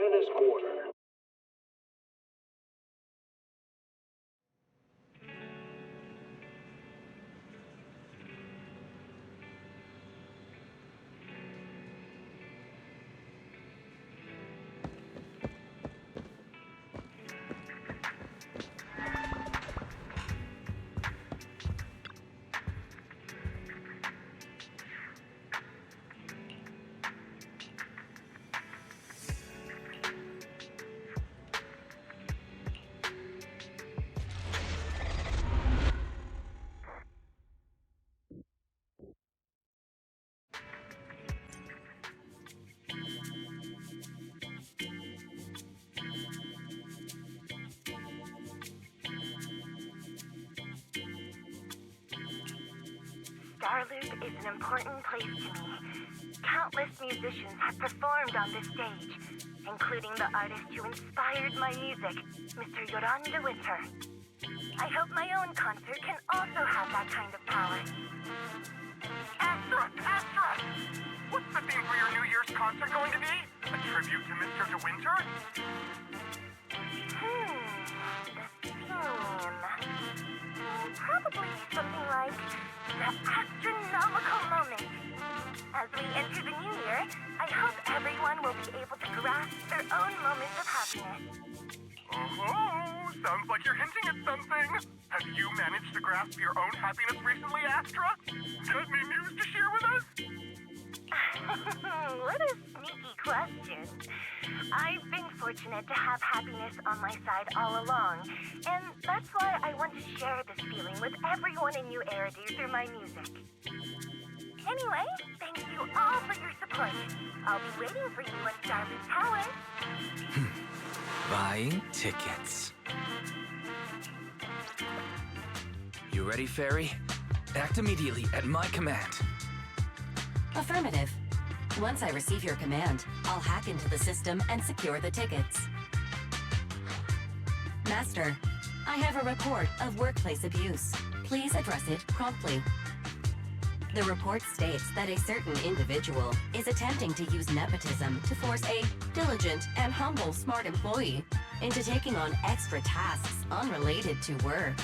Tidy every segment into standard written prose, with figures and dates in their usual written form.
Janice Quarter. Starloop is an important place to me. Countless musicians have performed on this stage, including the artist who inspired my music, Mr. Yoran de Winter. I hope my own concert can also have that kind of power. Astra! Astra! What's the theme for your New Year's concert going to be? A tribute to Mr. De Winter? The theme... Probably something like the astronomical moment. As we enter the new year, I hope everyone will be able to grasp their own moments of happiness. Oh, sounds like you're hinting at something. Have you managed to grasp your own happiness recently, Astra? Got any news to share with us? What a sneaky question. I've been fortunate to have happiness on my side all along, and that's why I want to share this feeling with everyone in New Eridu through my music. Anyway, thank you all for your support. I'll be waiting for you at Starloop Tower. Buying tickets. You ready, Fairy? Act immediately at my command. Affirmative. Once I receive your command, I'll hack into the system and secure the tickets. Master, I have a report of workplace abuse. Please address it promptly. The report states that a certain individual is attempting to use nepotism to force a diligent and humble smart employee into taking on extra tasks unrelated to work.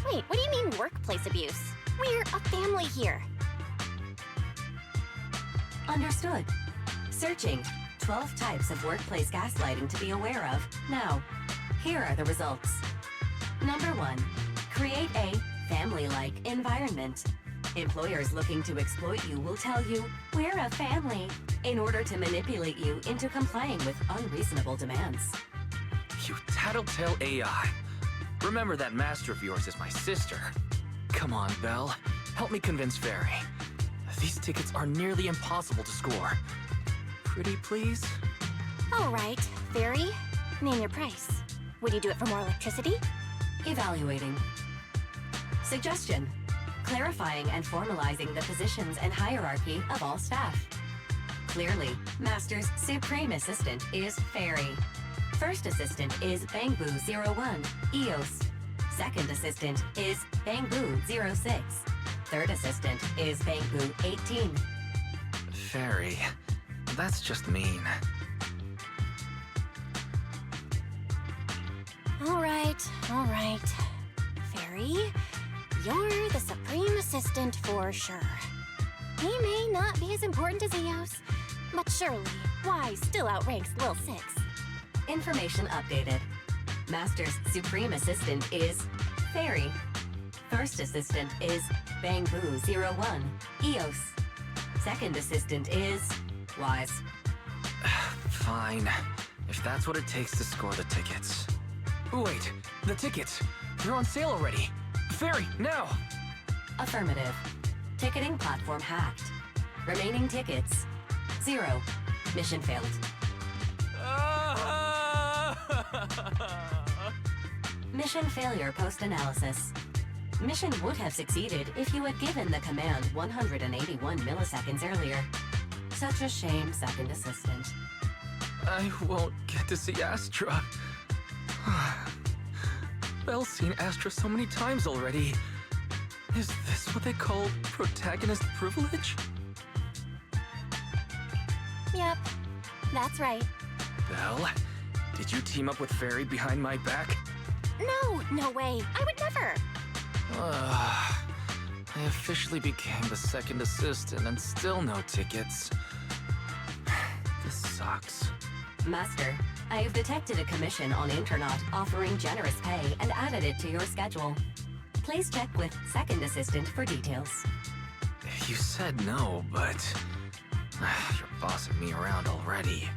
Wait, what do you mean workplace abuse? We're a family here. Understood. Searching. 12 types of workplace gaslighting to be aware of. Now, here are the results. Number 1. Create a family-like environment. Employers looking to exploit you will tell you, "We're a family," in order to manipulate you into complying with unreasonable demands. You tattletale AI. Remember that master of yours is my sister. Come on, Belle. Help me convince Fairy. These tickets are nearly impossible to score. Pretty please? All right, Fairy. Name your price. Would you do it for more electricity? Evaluating. Suggestion. Clarifying and formalizing the positions and hierarchy of all staff. Clearly, Master's Supreme Assistant is Fairy. First Assistant is Bangbu01, EOS. Second Assistant is Bangbu06. Third Assistant is Bangbu18. Fairy, that's just mean. All right. Fairy, you're the Supreme Assistant for sure. He may not be as important as Eos, but surely, Y still outranks Lil 6. Information updated. Master's Supreme Assistant is Fairy. First Assistant is Bangbu01, EOS. Second Assistant is Wise. Fine. If that's what it takes to score the tickets. Wait, the tickets! They're on sale already! Fairy, now! Affirmative. Ticketing platform hacked. Remaining tickets 0. Mission failed. Mission failure post-analysis. Mission would have succeeded if you had given the command 181 milliseconds earlier. Such a shame, Second Assistant. I won't get to see Astra. Belle's seen Astra so many times already. Is this what they call protagonist privilege? Yep, that's right. Belle, did you team up with Fairy behind my back? No, no way. I would never. I officially became the second assistant and still no tickets. This sucks. Master, I have detected a commission on Internet offering generous pay and added it to your schedule. Please check with second assistant for details. You said no, but you're bossing me around already.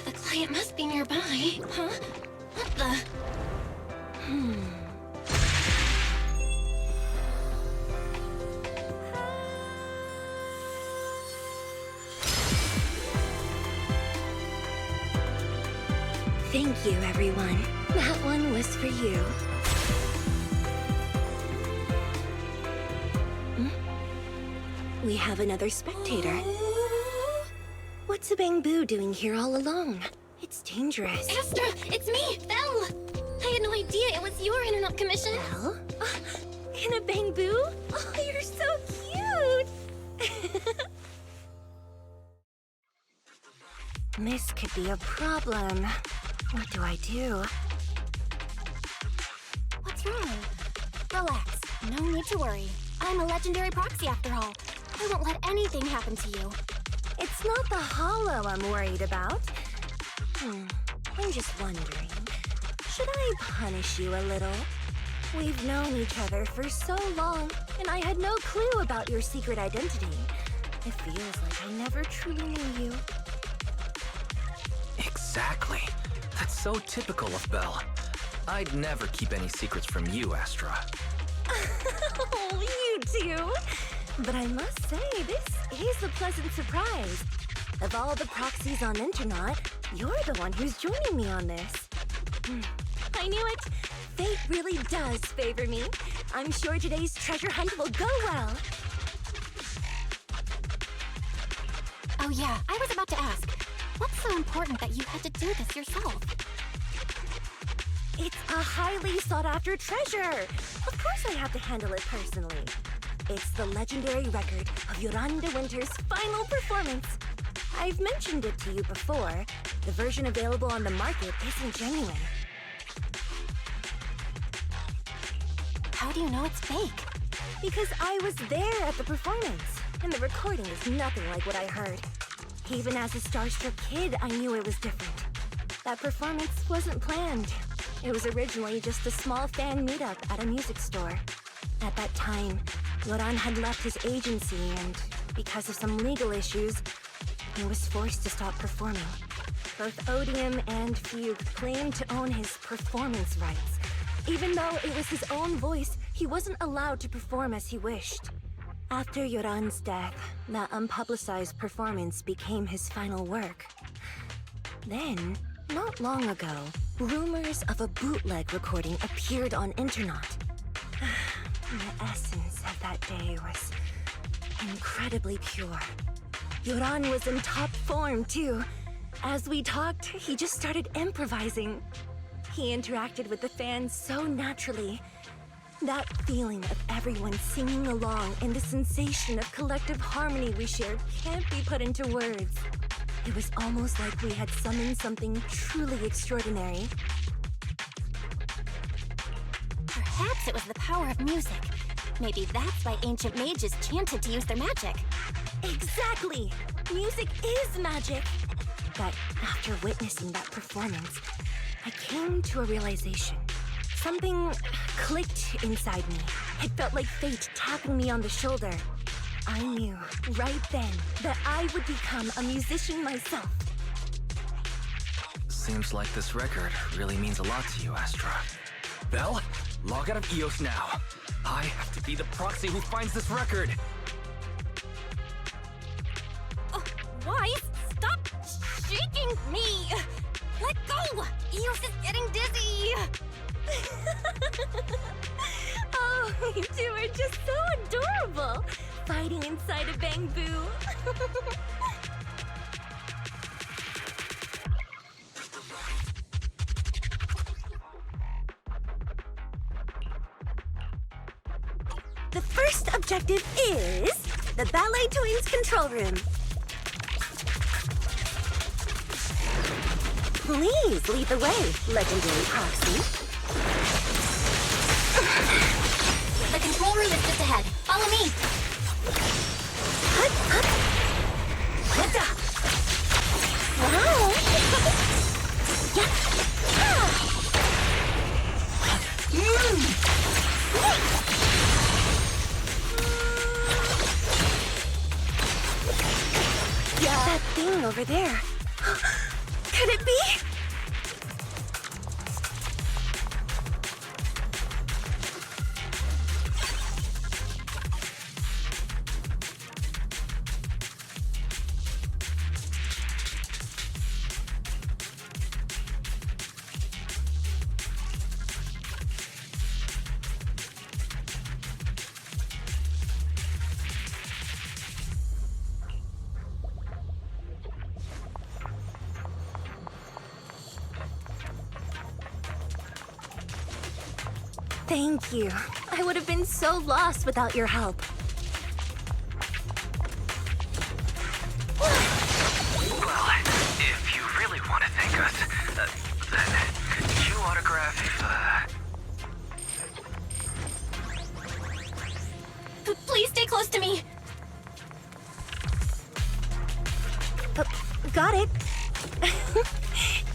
The client must be nearby. Huh? What the? Thank you, everyone. That one was for you. We have another spectator. What's a Bang-Boo doing here all alone? It's dangerous. Astra, it's me, Belle. I had no idea it was your internet commission. Belle? In a Bang-Boo? Oh, you're so cute! This could be a problem. What do I do? What's wrong? Relax. No need to worry. I'm a legendary proxy after all. I won't let anything happen to you. It's not the hollow I'm worried about. I'm just wondering, should I punish you a little? We've known each other for so long, and I had no clue about your secret identity. It feels like I never truly knew you. Exactly. That's so typical of Belle. I'd never keep any secrets from you, Astra. Oh, you too. But I must say, this is a pleasant surprise. Of all the proxies on Internet, you're the one who's joining me on this. I knew it. Fate really does favor me. I'm sure today's treasure hunt will go well. Oh yeah, I was about to ask. What's so important that you had to do this yourself? It's a highly sought-after treasure. Of course I have to handle it personally. It's the legendary record of Yolanda Winter's final performance. I've mentioned it to you before. The version available on the market isn't genuine. How do you know it's fake? Because I was there at the performance, and the recording is nothing like what I heard. Even as a starstruck kid, I knew it was different. That performance wasn't planned. It was originally just a small fan meetup at a music store. At that time, Yoran had left his agency, and because of some legal issues, he was forced to stop performing. Both Odium and Fugue claimed to own his performance rights. Even though it was his own voice, he wasn't allowed to perform as he wished. After Yoran's death, that unpublicized performance became his final work. Then, not long ago, rumors of a bootleg recording appeared on internet. The essence of that day was incredibly pure. Yoran was in top form, too. As we talked, he just started improvising. He interacted with the fans so naturally. That feeling of everyone singing along and the sensation of collective harmony we shared can't be put into words. It was almost like we had summoned something truly extraordinary. Perhaps it was the power of music. Maybe that's why ancient mages chanted to use their magic. Exactly! Music is magic! But after witnessing that performance, I came to a realization. Something clicked inside me. It felt like fate tapping me on the shoulder. I knew, right then, that I would become a musician myself. Seems like this record really means a lot to you, Astra. Belle, log out of EOS now. I have to be the proxy who finds this record. Oh, why? Stop shaking me! Let go! Eos is getting dizzy! Oh, you two are just so adorable! Fighting inside a bamboo. The first objective is the Ballet Twins control room. Please lead the way, legendary proxy. The control room is just ahead. Follow me! Wow! Yeah, that thing over there. Could it be? Thank you. I would have been so lost without your help. Well, if you really want to thank us, then could you autograph, Please stay close to me! Got it.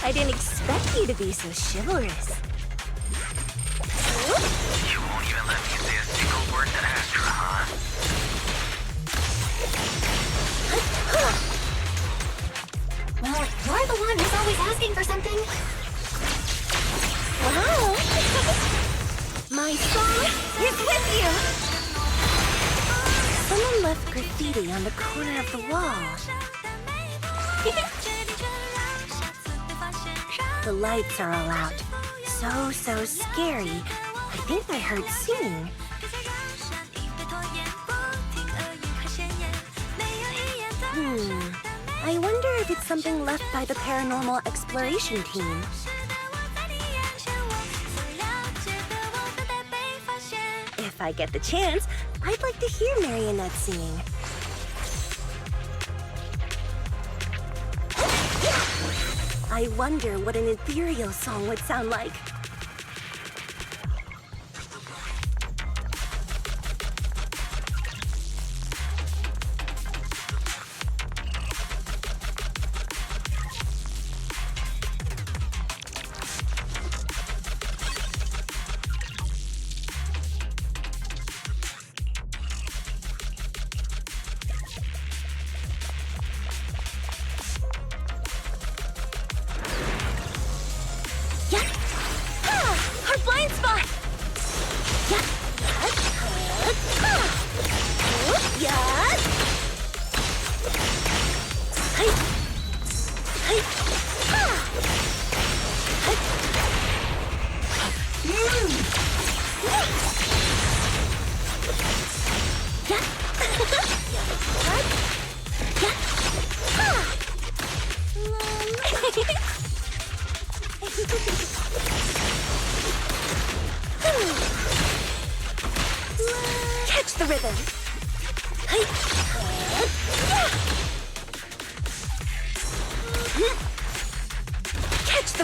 I didn't expect you to be so chivalrous. You won't even let me say a single word to Astra, huh? Well, you're the one who's always asking for something. Wow! My song is with you! Someone left graffiti on the corner of the wall. The lights are all out. So scary. I think I heard singing. I wonder if it's something left by the paranormal exploration team. If I get the chance, I'd like to hear Marionette singing. I wonder what an ethereal song would sound like.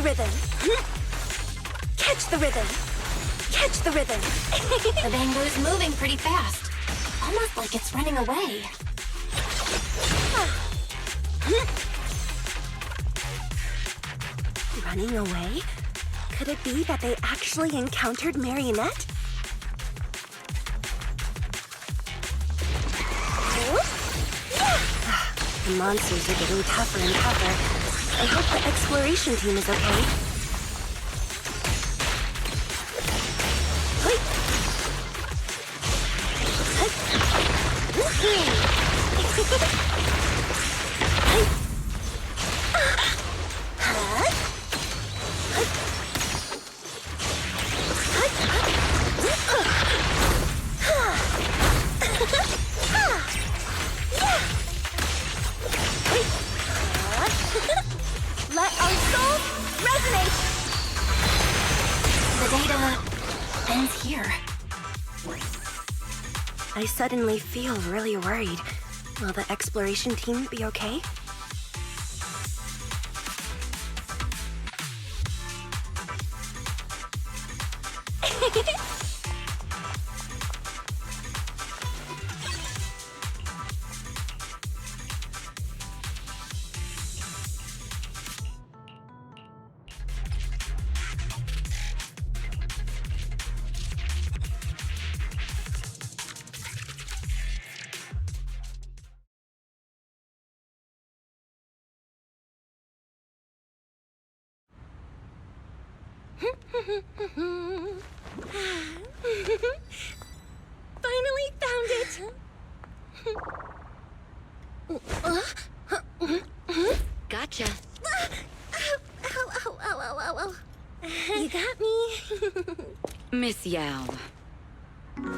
rhythm. Catch the rhythm. Catch the rhythm. The bamboo's moving pretty fast. Almost like it's running away. Running away? Could it be that they actually encountered Marionette? The monsters are getting tougher and tougher. I hope the exploration team is okay. Hoi! Let our souls resonate! The data ends here. I suddenly feel really worried. Will the exploration team be okay? Finally found it! Gotcha. Ow. You got me. Miss Yao.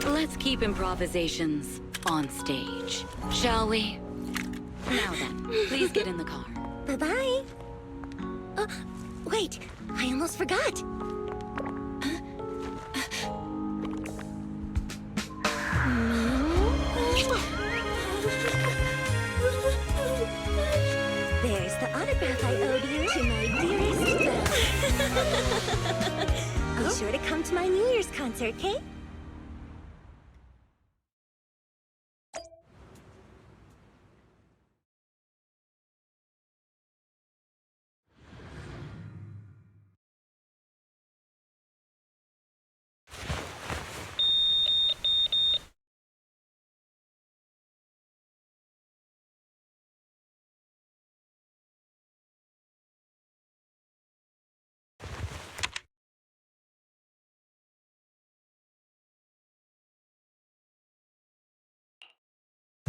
Let's keep improvisations on stage, shall we? Now then, please get in the car. Bye-bye. Wait, I almost forgot. There's the autograph I owed you to my dearest Belle. Be sure to come to my New Year's concert, Kate?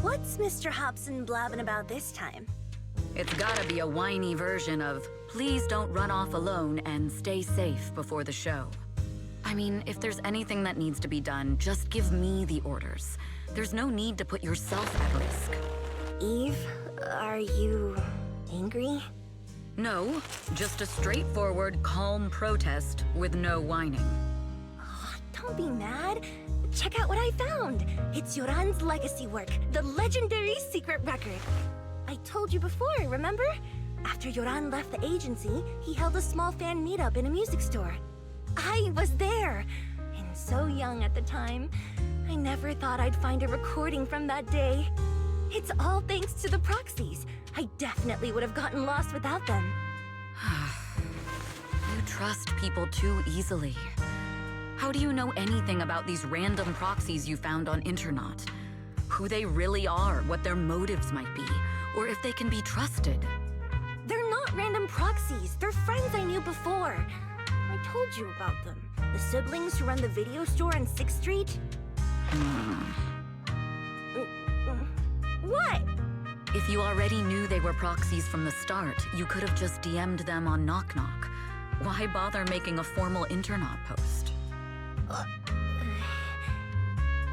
What's Mr. Hobson blabbing about this time? It's gotta be a whiny version of, please don't run off alone and stay safe before the show. I mean, if there's anything that needs to be done, just give me the orders. There's no need to put yourself at risk. Eve, are you angry? No, just a straightforward, calm protest with no whining. Oh, don't be mad. Check out what I found. It's Yoran's legacy work, the legendary secret record. I told you before, remember? After Yoran left the agency, he held a small fan meetup in a music store. I was there, and so young at the time. I never thought I'd find a recording from that day. It's all thanks to the proxies. I definitely would have gotten lost without them. You trust people too easily. How do you know anything about these random proxies you found on Internet? Who they really are, what their motives might be, or if they can be trusted? They're not random proxies. They're friends I knew before. I told you about them. The siblings who run the video store on 6th Street. What? If you already knew they were proxies from the start, you could have just DM'd them on Knock Knock. Why bother making a formal Internet post?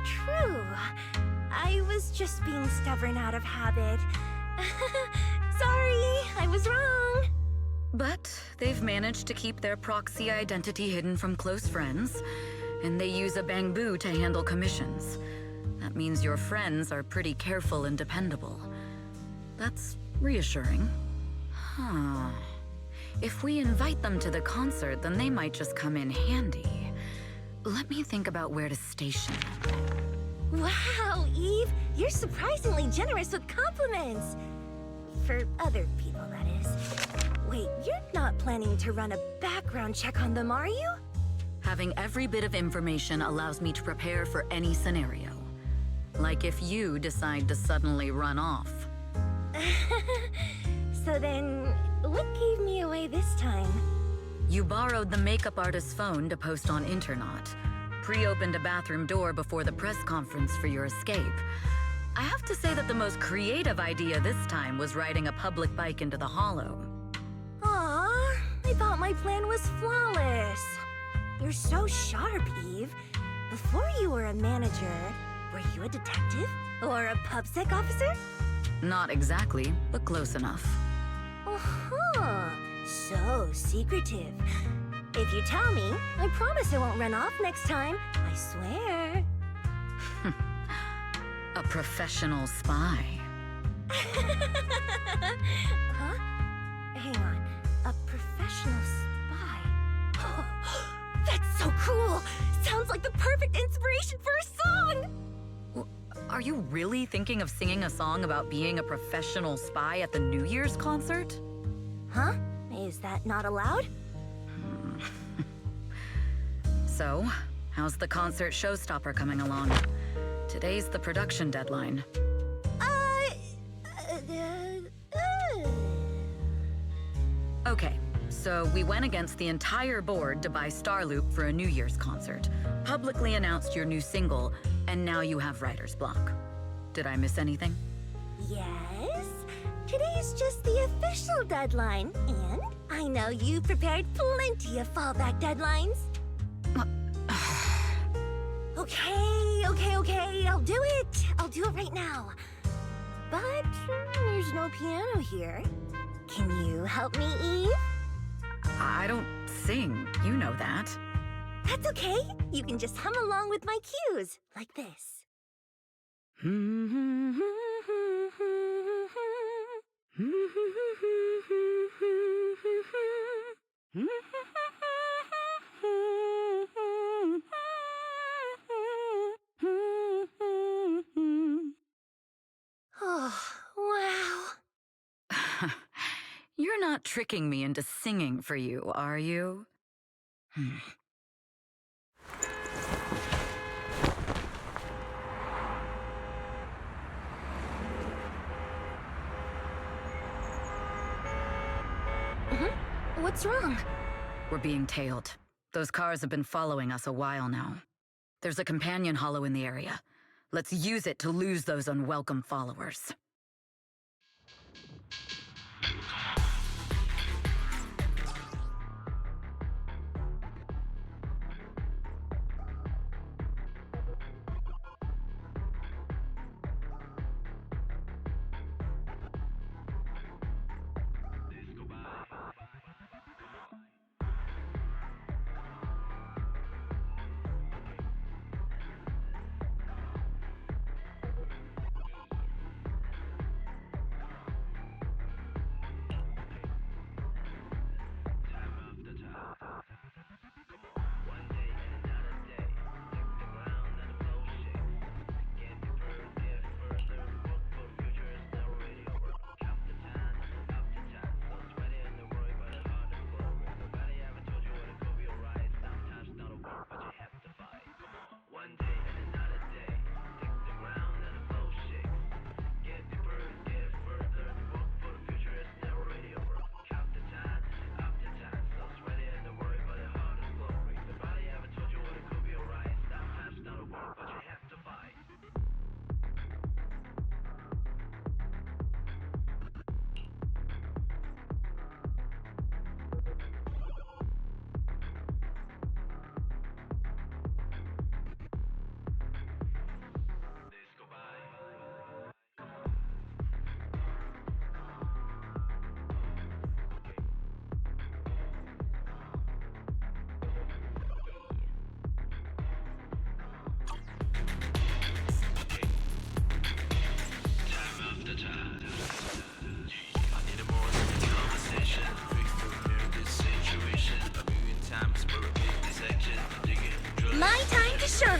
True. I was just being stubborn out of habit. Sorry, I was wrong. But they've managed to keep their proxy identity hidden from close friends, and they use a bamboo to handle commissions. That means your friends are pretty careful and dependable. That's reassuring. Huh. If we invite them to the concert, then they might just come in handy. Let me think about where to station them. Wow, Eve, you're surprisingly generous with compliments. For other people, that is. Wait, you're not planning to run a background check on them, are you? Having every bit of information allows me to prepare for any scenario. Like if you decide to suddenly run off. So then, what gave me away this time? You borrowed the makeup artist's phone to post on Internaut. Pre-opened a bathroom door before the press conference for your escape. I have to say that the most creative idea this time was riding a public bike into the hollow. Aw, I thought my plan was flawless. You're so sharp, Eve. Before you were a manager, were you a detective? Or a PubSec officer? Not exactly, but close enough. Uh-huh. So secretive. If you tell me, I promise I won't run off next time. I swear. A professional spy. Huh? Hang on. A professional spy. That's so cool! Sounds like the perfect inspiration for a song! Are you really thinking of singing a song about being a professional spy at the New Year's concert? Huh? Is that not allowed? So, how's the concert showstopper coming along? Today's the production deadline. Okay, so we went against the entire board to buy Starloop for a New Year's concert, publicly announced your new single, and now you have writer's block. Did I miss anything? Yes. Today's just the official deadline, and I know you prepared plenty of fallback deadlines. Okay, I'll do it. I'll do it right now. But there's no piano here. Can you help me, Eve? I don't sing, you know that. That's okay. You can just hum along with my cues, like this. Oh, wow. You're not tricking me into singing for you, are you? What's wrong? We're being tailed. Those cars have been following us a while now. There's a companion hollow in the area. Let's use it to lose those unwelcome followers.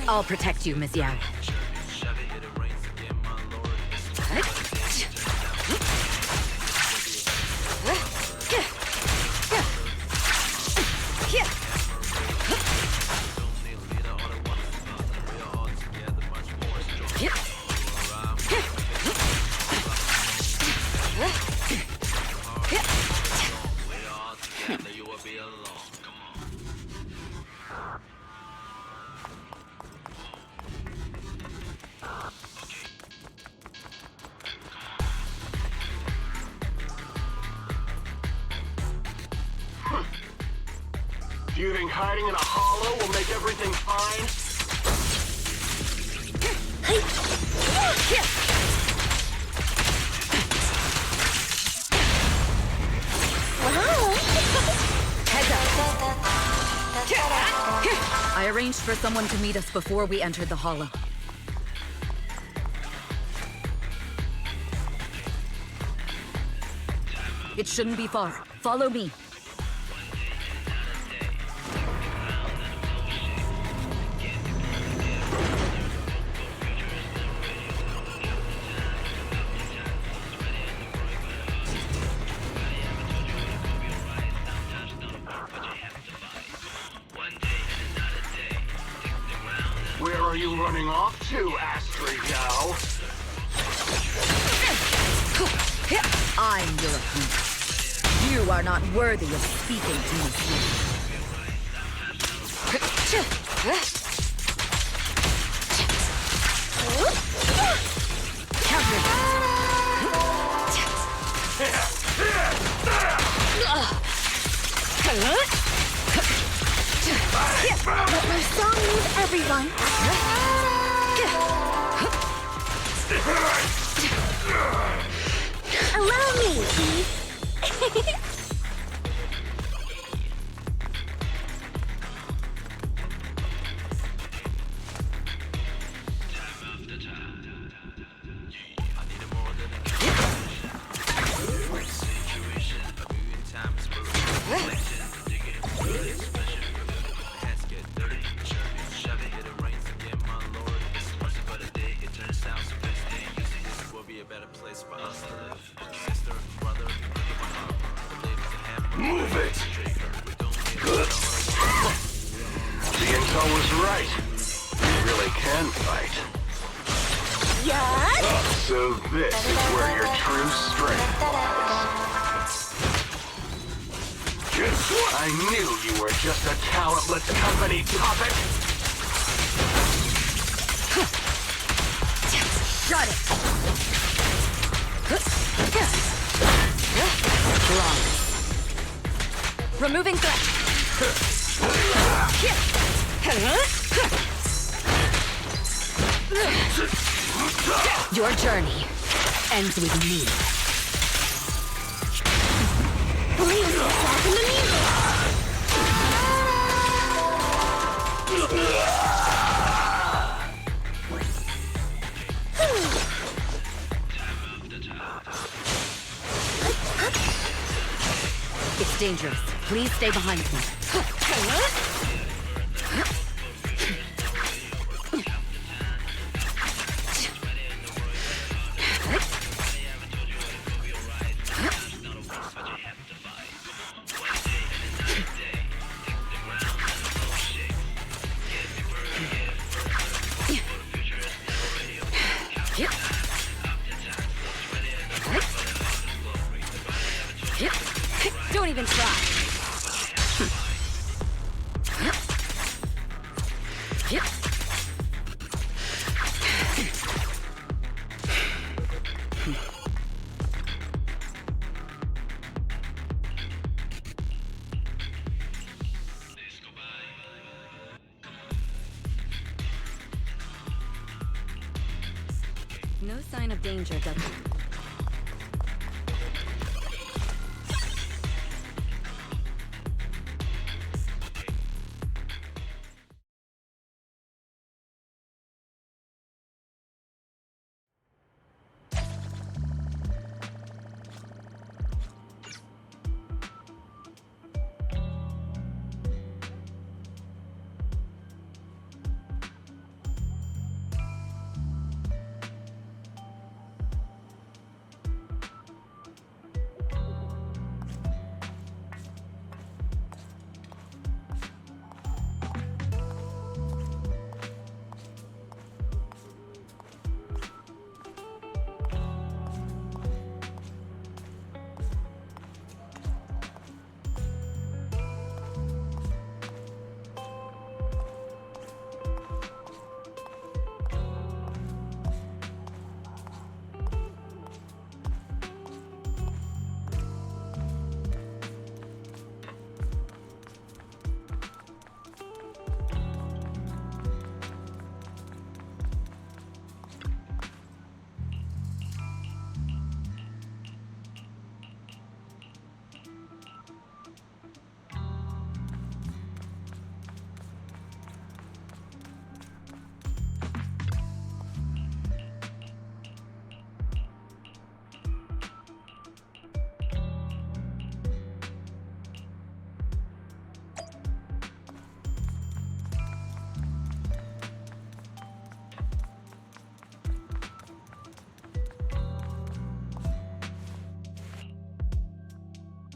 I'll protect you, Miss Yao. Do you think hiding in a hollow will make everything fine? I arranged for someone to meet us before we entered the hollow. It shouldn't be far. Follow me. Where are you running off to, Astra? I'm your opponent. You are not worthy of speaking to me. Counter. Let my song move everyone. Allow me, Eve. Move it! The intel was right. You really can fight. Yes. So this is where your true strength lies. I knew you were just a talentless company puppet. Shut it! Wrong. Removing threat. Your journey ends with me. Believe yourself in the music. It's dangerous. Please stay behind me. Don't even try. No sign of danger, Doug.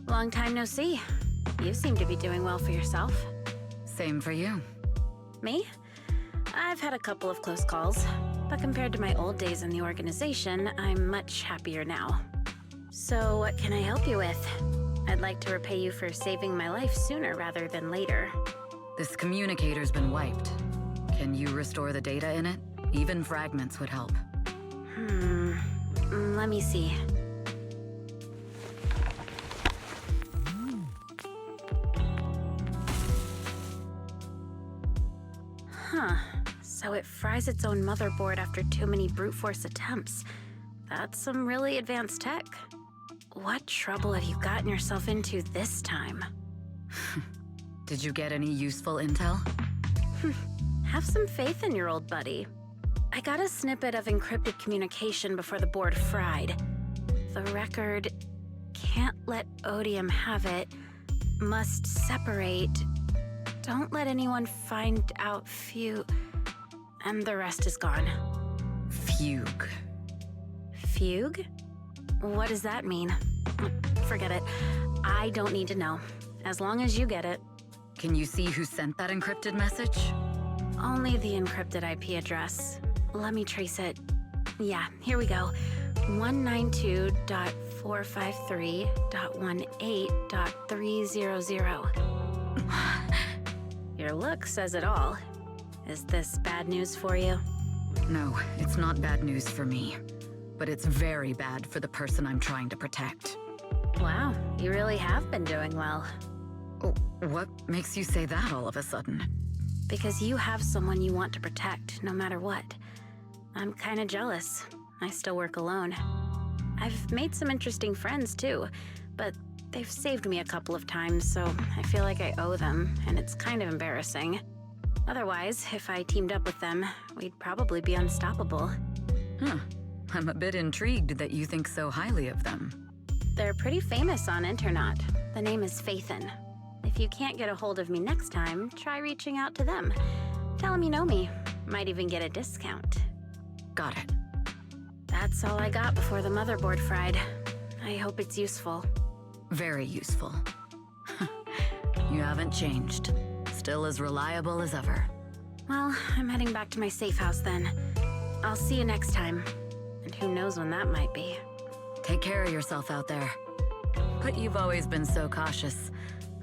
Long time no see. You seem to be doing well for yourself. Same for you. Me? I've had a couple of close calls, but compared to my old days in the organization, I'm much happier now. So what can I help you with? I'd like to repay you for saving my life sooner rather than later. This communicator's been wiped. Can you restore the data in it? Even fragments would help. Let me see. Huh. So it fries its own motherboard after too many brute force attempts. That's some really advanced tech. What trouble have you gotten yourself into this time? Did you get any useful intel? Have some faith in your old buddy. I got a snippet of encrypted communication before the board fried. The record can't let Odium have it. Must separate. Don't let anyone find out and the rest is gone. Fugue. Fugue? What does that mean? Forget it. I don't need to know. As long as you get it. Can you see who sent that encrypted message? Only the encrypted IP address. Let me trace it. Yeah, here we go. 192.453.18.300. Your look says it all. Is this bad news for you? No, it's not bad news for me. But it's very bad for the person I'm trying to protect. Wow, you really have been doing well. Oh, what makes you say that all of a sudden? Because you have someone you want to protect, no matter what. I'm kinda jealous. I still work alone. I've made some interesting friends, too, but they've saved me a couple of times, so I feel like I owe them, and it's kind of embarrassing. Otherwise, if I teamed up with them, we'd probably be unstoppable. Huh. I'm a bit intrigued that you think so highly of them. They're pretty famous on Internaut. The name is Phaethon. If you can't get a hold of me next time, try reaching out to them. Tell them you know me. Might even get a discount. Got it. That's all I got before the motherboard fried. I hope it's useful. Very useful. You haven't changed. Still as reliable as ever. Well, I'm heading back to my safe house then. I'll see you next time. And who knows when that might be. Take care of yourself out there. But you've always been so cautious.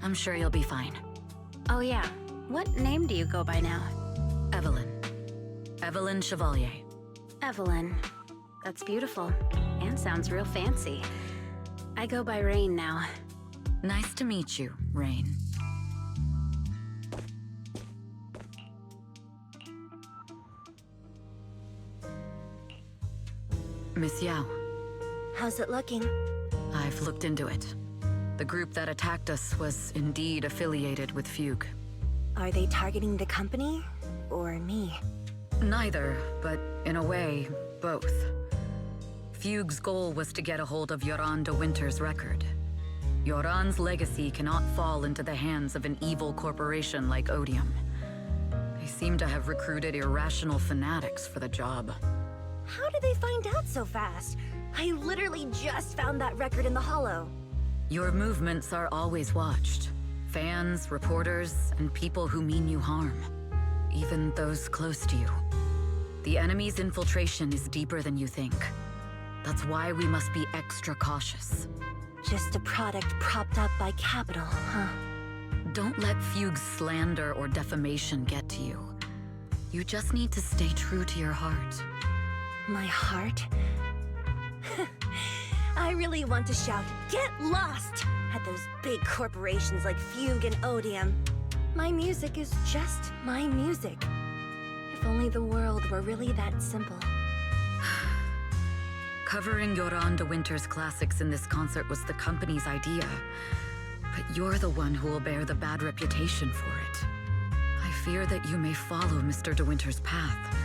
I'm sure you'll be fine. Oh yeah, what name do you go by now? Evelyn. Evelyn Chevalier. Evelyn. That's beautiful. And sounds real fancy. I go by Rain now. Nice to meet you, Rain. Miss Yao. How's it looking? I've looked into it. The group that attacked us was indeed affiliated with Fugue. Are they targeting the company or me? Neither, but in a way, both. Fugue's goal was to get a hold of Yoran de Winter's record. Yoran's legacy cannot fall into the hands of an evil corporation like Odium. They seem to have recruited irrational fanatics for the job. How did they find out so fast? I literally just found that record in the hollow. Your movements are always watched. Fans, reporters, and people who mean you harm. Even those close to you. The enemy's infiltration is deeper than you think. That's why we must be extra cautious. Just a product propped up by capital, huh? Don't let Fugue's slander or defamation get to you. You just need to stay true to your heart. My heart? I really want to shout, "Get lost!" at those big corporations like Fugue and Odium. My music is just my music. If only the world were really that simple. Covering Yoran de Winter's classics in this concert was the company's idea. But you're the one who will bear the bad reputation for it. I fear that you may follow Mr. de Winter's path,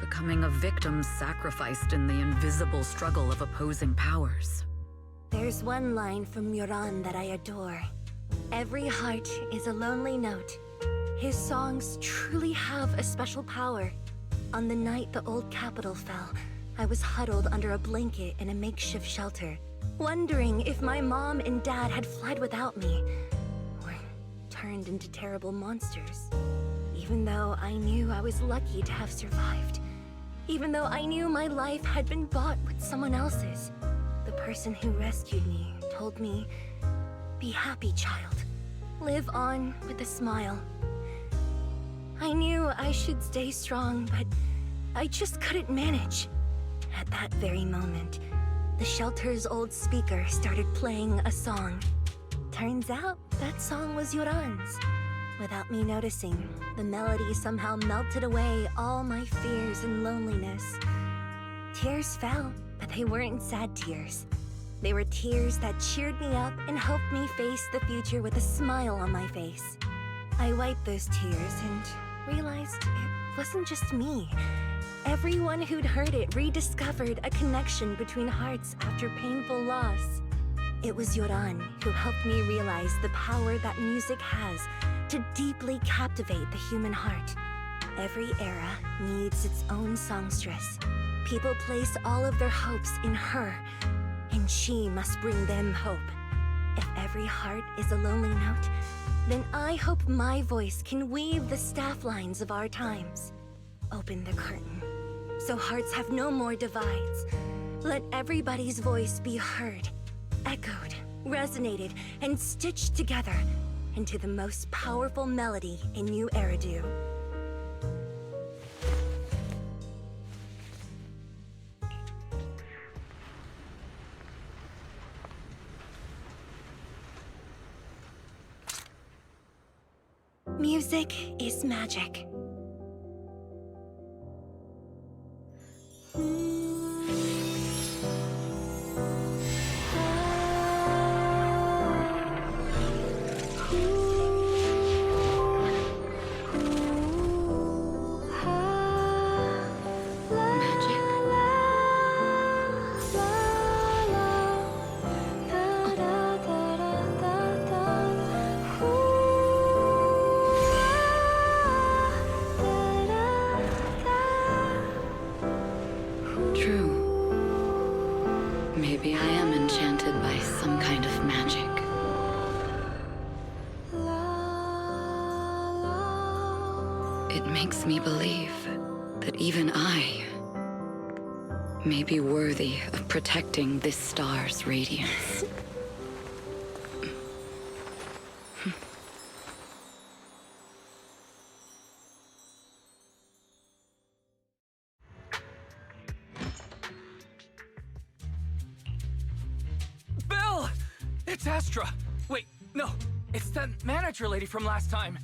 becoming a victim sacrificed in the invisible struggle of opposing powers. There's one line from Yoran that I adore. Every heart is a lonely note. His songs truly have a special power. On the night the old capital fell, I was huddled under a blanket in a makeshift shelter, wondering if my mom and dad had fled without me, or turned into terrible monsters. Even though I knew I was lucky to have survived. Even though I knew my life had been bought with someone else's. The person who rescued me told me, "Be happy, child. Live on with a smile." I knew I should stay strong, but I just couldn't manage. At that very moment, the shelter's old speaker started playing a song. Turns out, that song was Yoran's. Without me noticing, the melody somehow melted away all my fears and loneliness. Tears fell, but they weren't sad tears. They were tears that cheered me up and helped me face the future with a smile on my face. I wiped those tears and realized it wasn't just me. Everyone who'd heard it rediscovered a connection between hearts after painful loss. It was Yoran who helped me realize the power that music has to deeply captivate the human heart. Every era needs its own songstress. People place all of their hopes in her, and she must bring them hope. If every heart is a lonely note, then I hope my voice can weave the staff lines of our times. Open the curtain, so hearts have no more divides. Let everybody's voice be heard, echoed, resonated, and stitched together into the most powerful melody in New Eridu. Music is magic. Maybe I am enchanted by some kind of magic. It makes me believe that even I may be worthy of protecting this star's radiance. Belle! It's Astra! Wait, no, it's that manager lady from last time.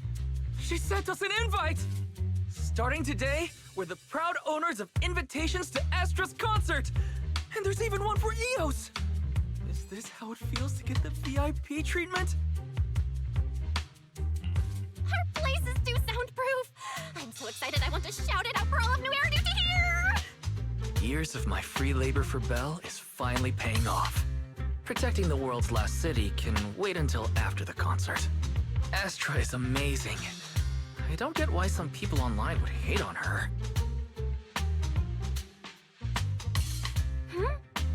She sent us an invite! Starting today, we're the proud owners of invitations to Astra's concert! And there's even one for Eos! Is this how it feels to get the VIP treatment? Our place is too soundproof! I'm so excited I want to shout it out for all of New Eridu to hear! Years of my free labor for Belle is finally paying off. Protecting the world's last city can wait until after the concert. Astra is amazing. I don't get why some people online would hate on her.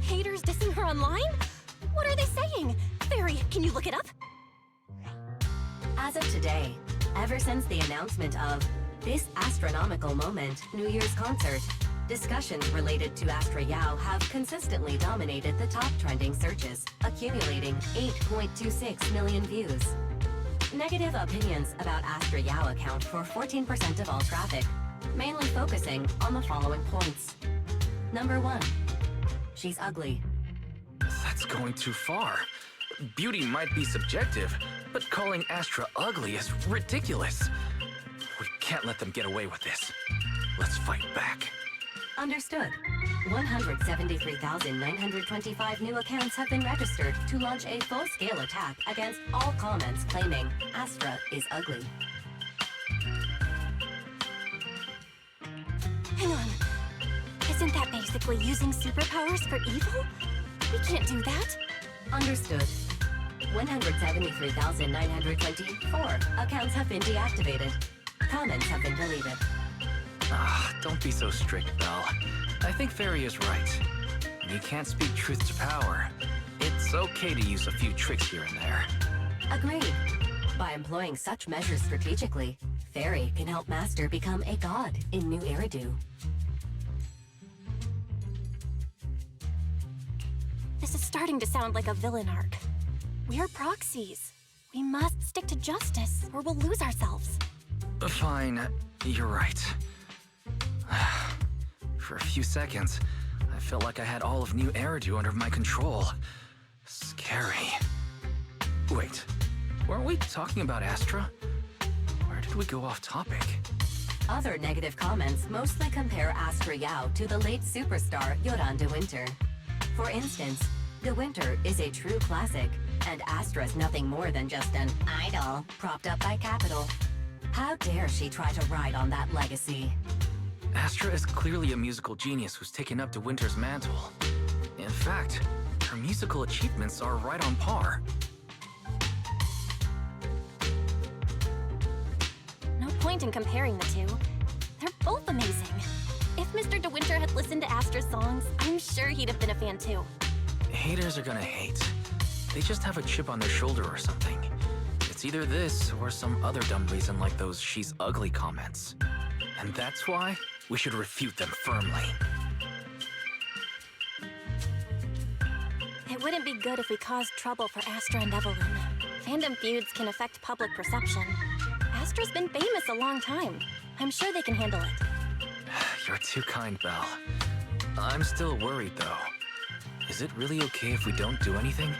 Haters dissing her online? What are they saying? Fairy, can you look it up? As of today, ever since the announcement of this astronomical moment, New Year's concert, discussions related to Astra Yao have consistently dominated the top trending searches, accumulating 8.26 million views. Negative opinions about Astra Yao account for 14% of all traffic, mainly focusing on the following points. Number 1. She's ugly. That's going too far. Beauty might be subjective, but calling Astra ugly is ridiculous. We can't let them get away with this. Let's fight back. Understood. 173,925 new accounts have been registered to launch a full-scale attack against all comments claiming Astra is ugly. Hang on. Isn't that basically using superpowers for evil? We can't do that. Understood. 173,924 accounts have been deactivated. Comments have been deleted. Don't be so strict, Belle. I think Fairy is right. When you can't speak truth to power, it's okay to use a few tricks here and there. Agreed. By employing such measures strategically, Fairy can help Master become a god in New Eridu. This is starting to sound like a villain arc. We're proxies. We must stick to justice, or we'll lose ourselves. Fine, you're right. For a few seconds, I felt like I had all of New Eridu under my control. Scary. Wait, weren't we talking about Astra? Where did we go off topic? Other negative comments mostly compare Astra Yao to the late superstar Yoran de Winter. For instance, De Winter is a true classic, and Astra's nothing more than just an idol propped up by capital. How dare she try to ride on that legacy? Astra is clearly a musical genius who's taken up De Winter's mantle. In fact, her musical achievements are right on par. No point in comparing the two. They're both amazing. If Mr. De Winter had listened to Astra's songs, I'm sure he'd have been a fan too. Haters are gonna hate. They just have a chip on their shoulder or something. It's either this or some other dumb reason like those "she's ugly" comments. And that's why we should refute them firmly. It wouldn't be good if we caused trouble for Astra and Evelyn. Fandom feuds can affect public perception. Astra's been famous a long time. I'm sure they can handle it. You're too kind, Belle. I'm still worried, though. Is it really okay if we don't do anything?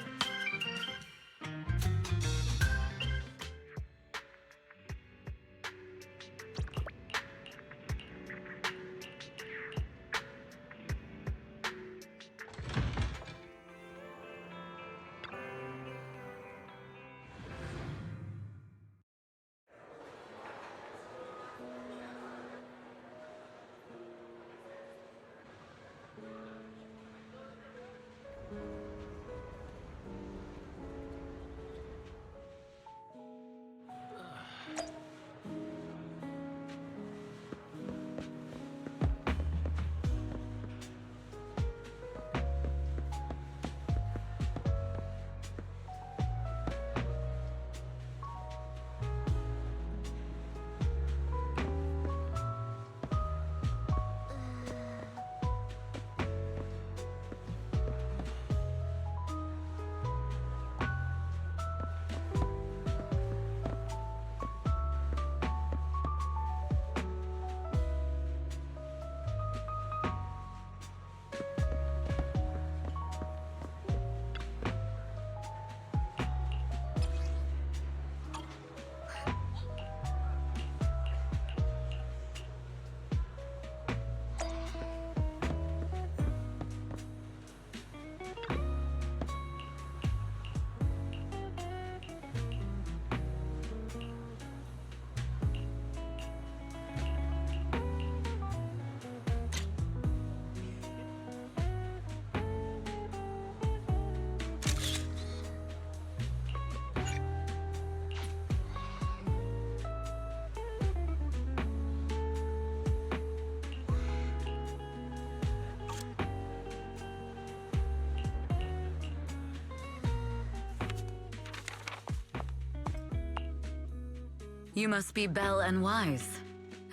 You must be Belle and Wise.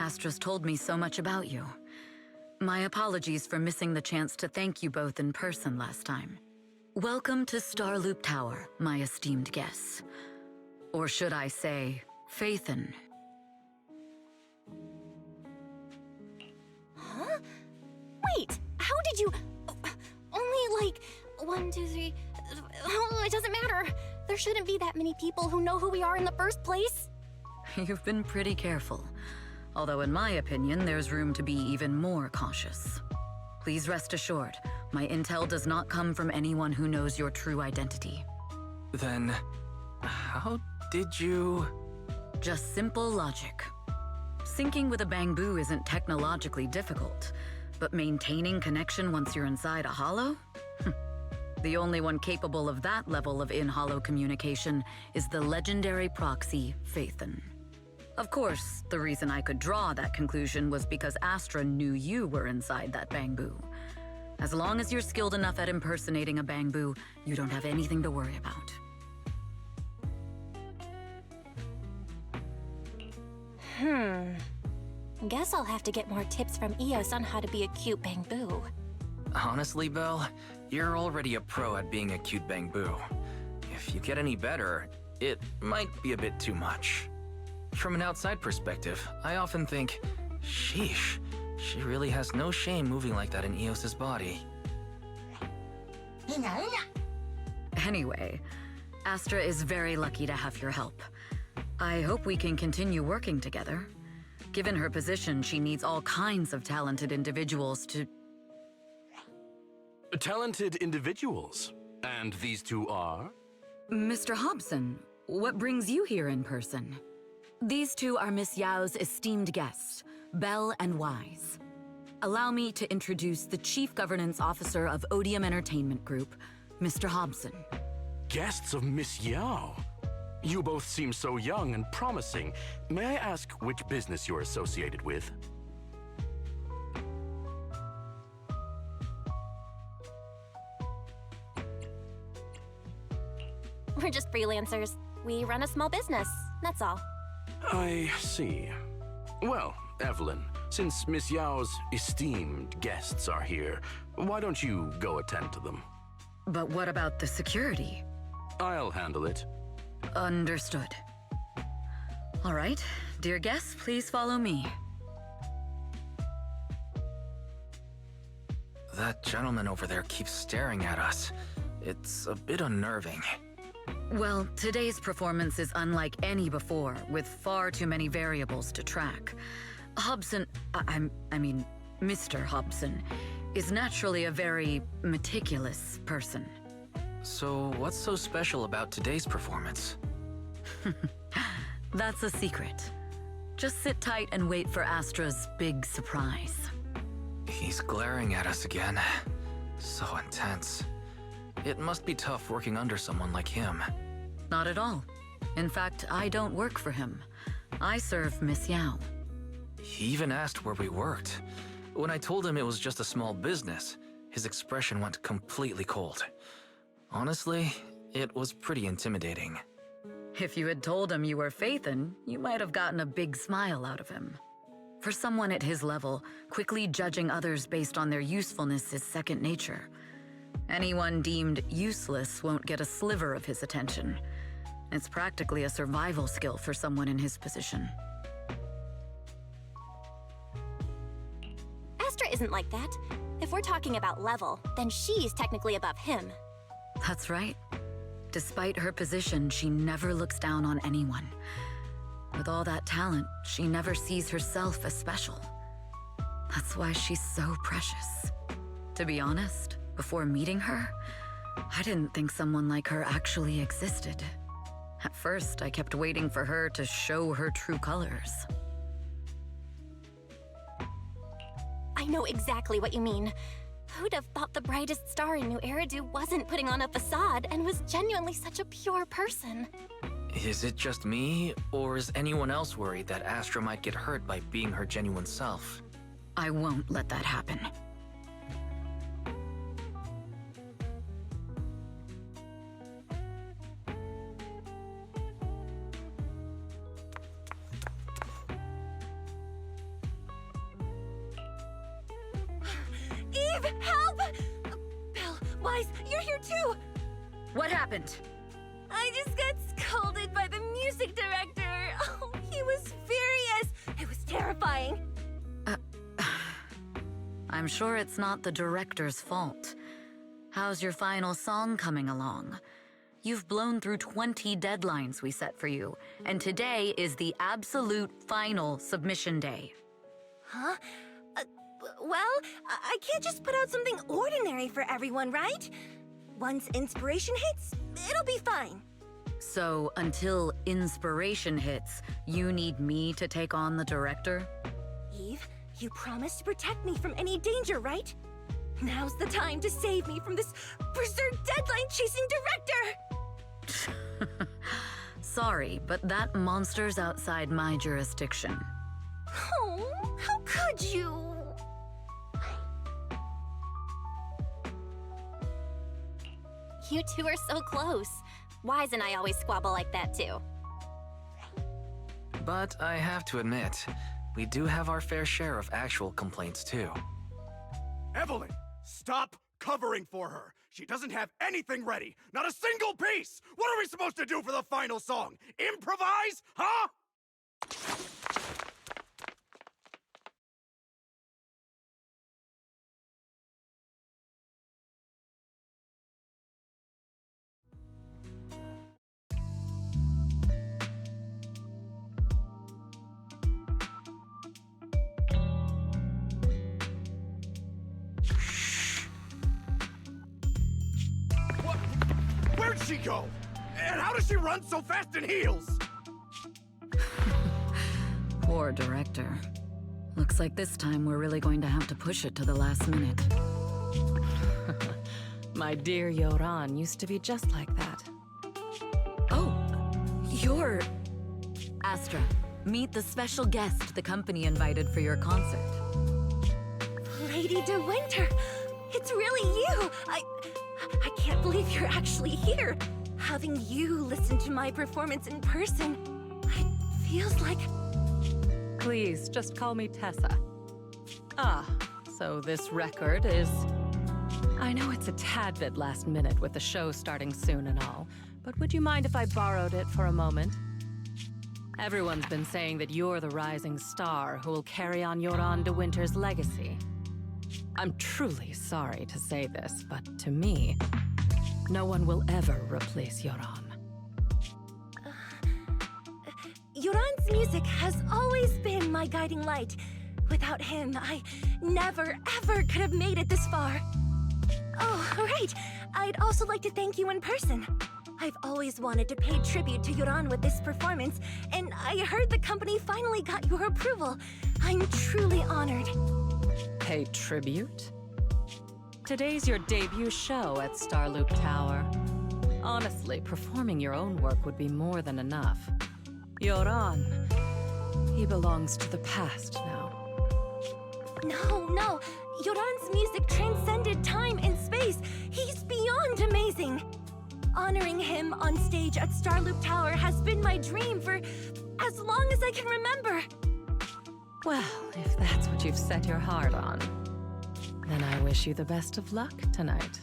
Astra's told me so much about you. My apologies for missing the chance to thank you both in person last time. Welcome to Starloop Tower, my esteemed guests. Or should I say, Faithin. Huh? Wait, how did you... Only like 1, 2, 3... Oh, it doesn't matter. There shouldn't be that many people who know who we are in the first place. You've been pretty careful. Although in my opinion, there's room to be even more cautious. Please rest assured, my intel does not come from anyone who knows your true identity. Then, how did you... Just simple logic. Syncing with a bamboo isn't technologically difficult, but maintaining connection once you're inside a hollow? The only one capable of that level of in-hollow communication is the legendary proxy, Faithin. Of course, the reason I could draw that conclusion was because Astra knew you were inside that bamboo. As long as you're skilled enough at impersonating a bamboo, you don't have anything to worry about. Guess I'll have to get more tips from Eos on how to be a cute bamboo. Honestly, Belle, you're already a pro at being a cute bamboo. If you get any better, it might be a bit too much. From an outside perspective, I often think, sheesh, she really has no shame moving like that in Eos's body. Anyway, Astra is very lucky to have your help. I hope we can continue working together. Given her position, she needs all kinds of talented individuals to... Talented individuals? And these two are? Mr. Hobson, what brings you here in person? These two are Miss Yao's esteemed guests, Belle and Wise. Allow me to introduce the Chief Governance Officer of Odium Entertainment Group, Mr. Hobson. Guests of Miss Yao? You both seem so young and promising. May I ask which business you're associated with? We're just freelancers. We run a small business, that's all. I see. Well, Evelyn, since Miss Yao's esteemed guests are here, why don't you go attend to them? But what about the security? I'll handle it. Understood. All right, dear guests, please follow me. That gentleman over there keeps staring at us. It's a bit unnerving. Well, today's performance is unlike any before, with far too many variables to track. Hobson, I mean, Mr. Hobson, is naturally a very meticulous person. So what's so special about today's performance? That's a secret. Just sit tight and wait for Astra's big surprise. He's glaring at us again. So intense. It must be tough working under someone like him. Not at all. In fact, I don't work for him. I serve Miss Yao. He even asked where we worked. When I told him it was just a small business, his expression went completely cold. Honestly, it was pretty intimidating. If you had told him you were Phaethon, you might have gotten a big smile out of him. For someone at his level, quickly judging others based on their usefulness is second nature. Anyone deemed useless won't get a sliver of his attention. It's practically a survival skill for someone in his position. Astra isn't like that. If we're talking about level, then she's technically above him. That's right. Despite her position, she never looks down on anyone. With all that talent, she never sees herself as special. That's why she's so precious. To be honest, before meeting her, I didn't think someone like her actually existed. At first, I kept waiting for her to show her true colors. I know exactly what you mean. Who'd have thought the brightest star in New Eridu wasn't putting on a facade and was genuinely such a pure person? Is it just me, or is anyone else worried that Astra might get hurt by being her genuine self? I won't let that happen. Eve, help! Belle, Wise, you're here too! What happened? I just got scolded by the music director. Oh, he was furious. It was terrifying. I'm sure it's not the director's fault. How's your final song coming along? You've blown through 20 deadlines we set for you, and today is the absolute final submission day. Huh? Well, I can't just put out something ordinary for everyone, right? Once inspiration hits, it'll be fine. So, until inspiration hits, you need me to take on the director? Eve, you promised to protect me from any danger, right? Now's the time to save me from this berserk deadline-chasing director! sorry, but that monster's outside my jurisdiction. Oh, how could you? You two are so close. Wise and I always squabble like that too. But I have to admit, we do have our fair share of actual complaints too. Evelyn, stop covering for her. She doesn't have anything ready. Not a single piece. What are we supposed to do for the final song? Improvise? Huh? What? Where'd she go? And how does she run so fast in heels? Poor director. Looks like this time we're really going to have to push it to the last minute. My dear Yoran used to be just like that. Oh, you're... Astra, meet the special guest the company invited for your concert. Lady De Winter, it's really you. I can't believe you're actually here. Having you listen to my performance in person, it feels like... Please, just call me Tessa. Ah, so this record is... I know it's a tad bit last minute with the show starting soon and all, but would you mind if I borrowed it for a moment? Everyone's been saying that you're the rising star who will carry on Yoran De Winter's legacy. I'm truly sorry to say this, but to me, no one will ever replace Yoran. Yoran's music has always been my guiding light. Without him, I never, ever could have made it this far. Oh, right. I'd also like to thank you in person. I've always wanted to pay tribute to Yoran with this performance, and I heard the company finally got your approval. I'm truly honored. Pay tribute? Today's your debut show at Starloop Tower. Honestly, performing your own work would be more than enough. Yoran, he belongs to the past now. No. Yoran's music transcended time and space. He's beyond amazing. Honoring him on stage at Starloop Tower has been my dream for as long as I can remember. Well, if that's what you've set your heart on, then I wish you the best of luck tonight.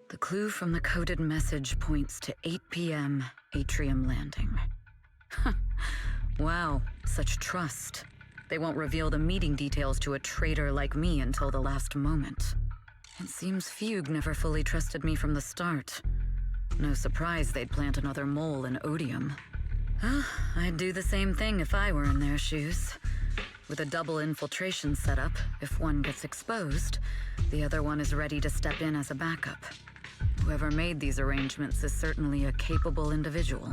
The clue from the coded message points to 8 p.m. Atrium Landing. Wow, such trust. They won't reveal the meeting details to a traitor like me until the last moment. It seems Fugue never fully trusted me from the start. No surprise they'd plant another mole in Odium. I'd do the same thing if I were in their shoes. With a double infiltration setup, if one gets exposed, the other one is ready to step in as a backup. Whoever made these arrangements is certainly a capable individual.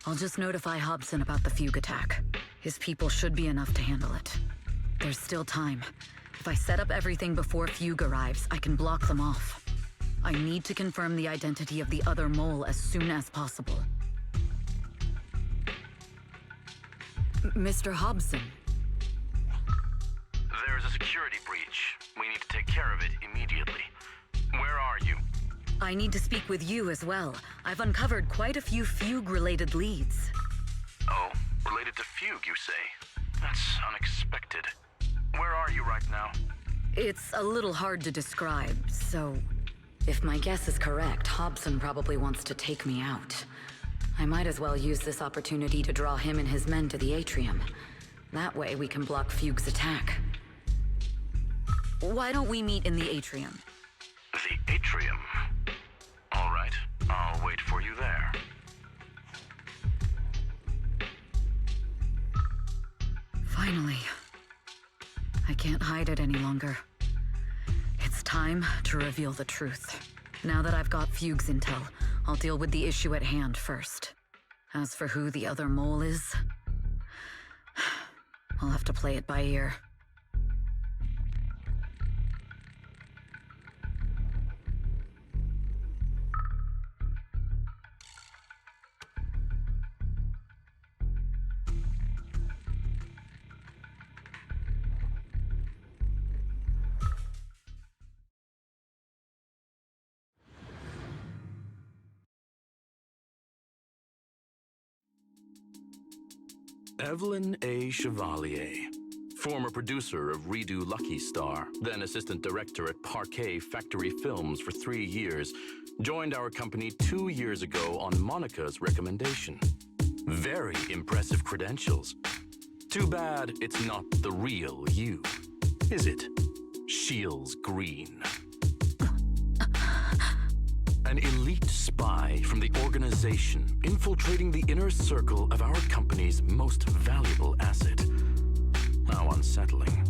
I'll just notify Hobson about the Fugue attack. His people should be enough to handle it. There's still time. If I set up everything before Fugue arrives, I can block them off. I need to confirm the identity of the other mole as soon as possible. Mr. Hobson. There's a security breach. We need to take care of it immediately. Where are you? I need to speak with you as well. I've uncovered quite a few Fugue-related leads. Oh, related to Fugue, you say? That's unexpected. Where are you right now? It's a little hard to describe, so... If my guess is correct, Hobson probably wants to take me out. I might as well use this opportunity to draw him and his men to the atrium. That way we can block Fugue's attack. Why don't we meet in the atrium? The atrium? All right, I'll wait for you there. Finally. I can't hide it any longer. It's time to reveal the truth. Now that I've got Fugue's intel, I'll deal with the issue at hand first. As for who the other mole is, I'll have to play it by ear. Evelyn A. Chevalier, former producer of Redo Lucky Star, then assistant director at Parquet Factory Films for 3 years, joined our company 2 years ago on Monica's recommendation. Very impressive credentials. Too bad it's not the real you, is it? Shields Green. An elite spy from the organization infiltrating the inner circle of our company's most valuable asset. How unsettling.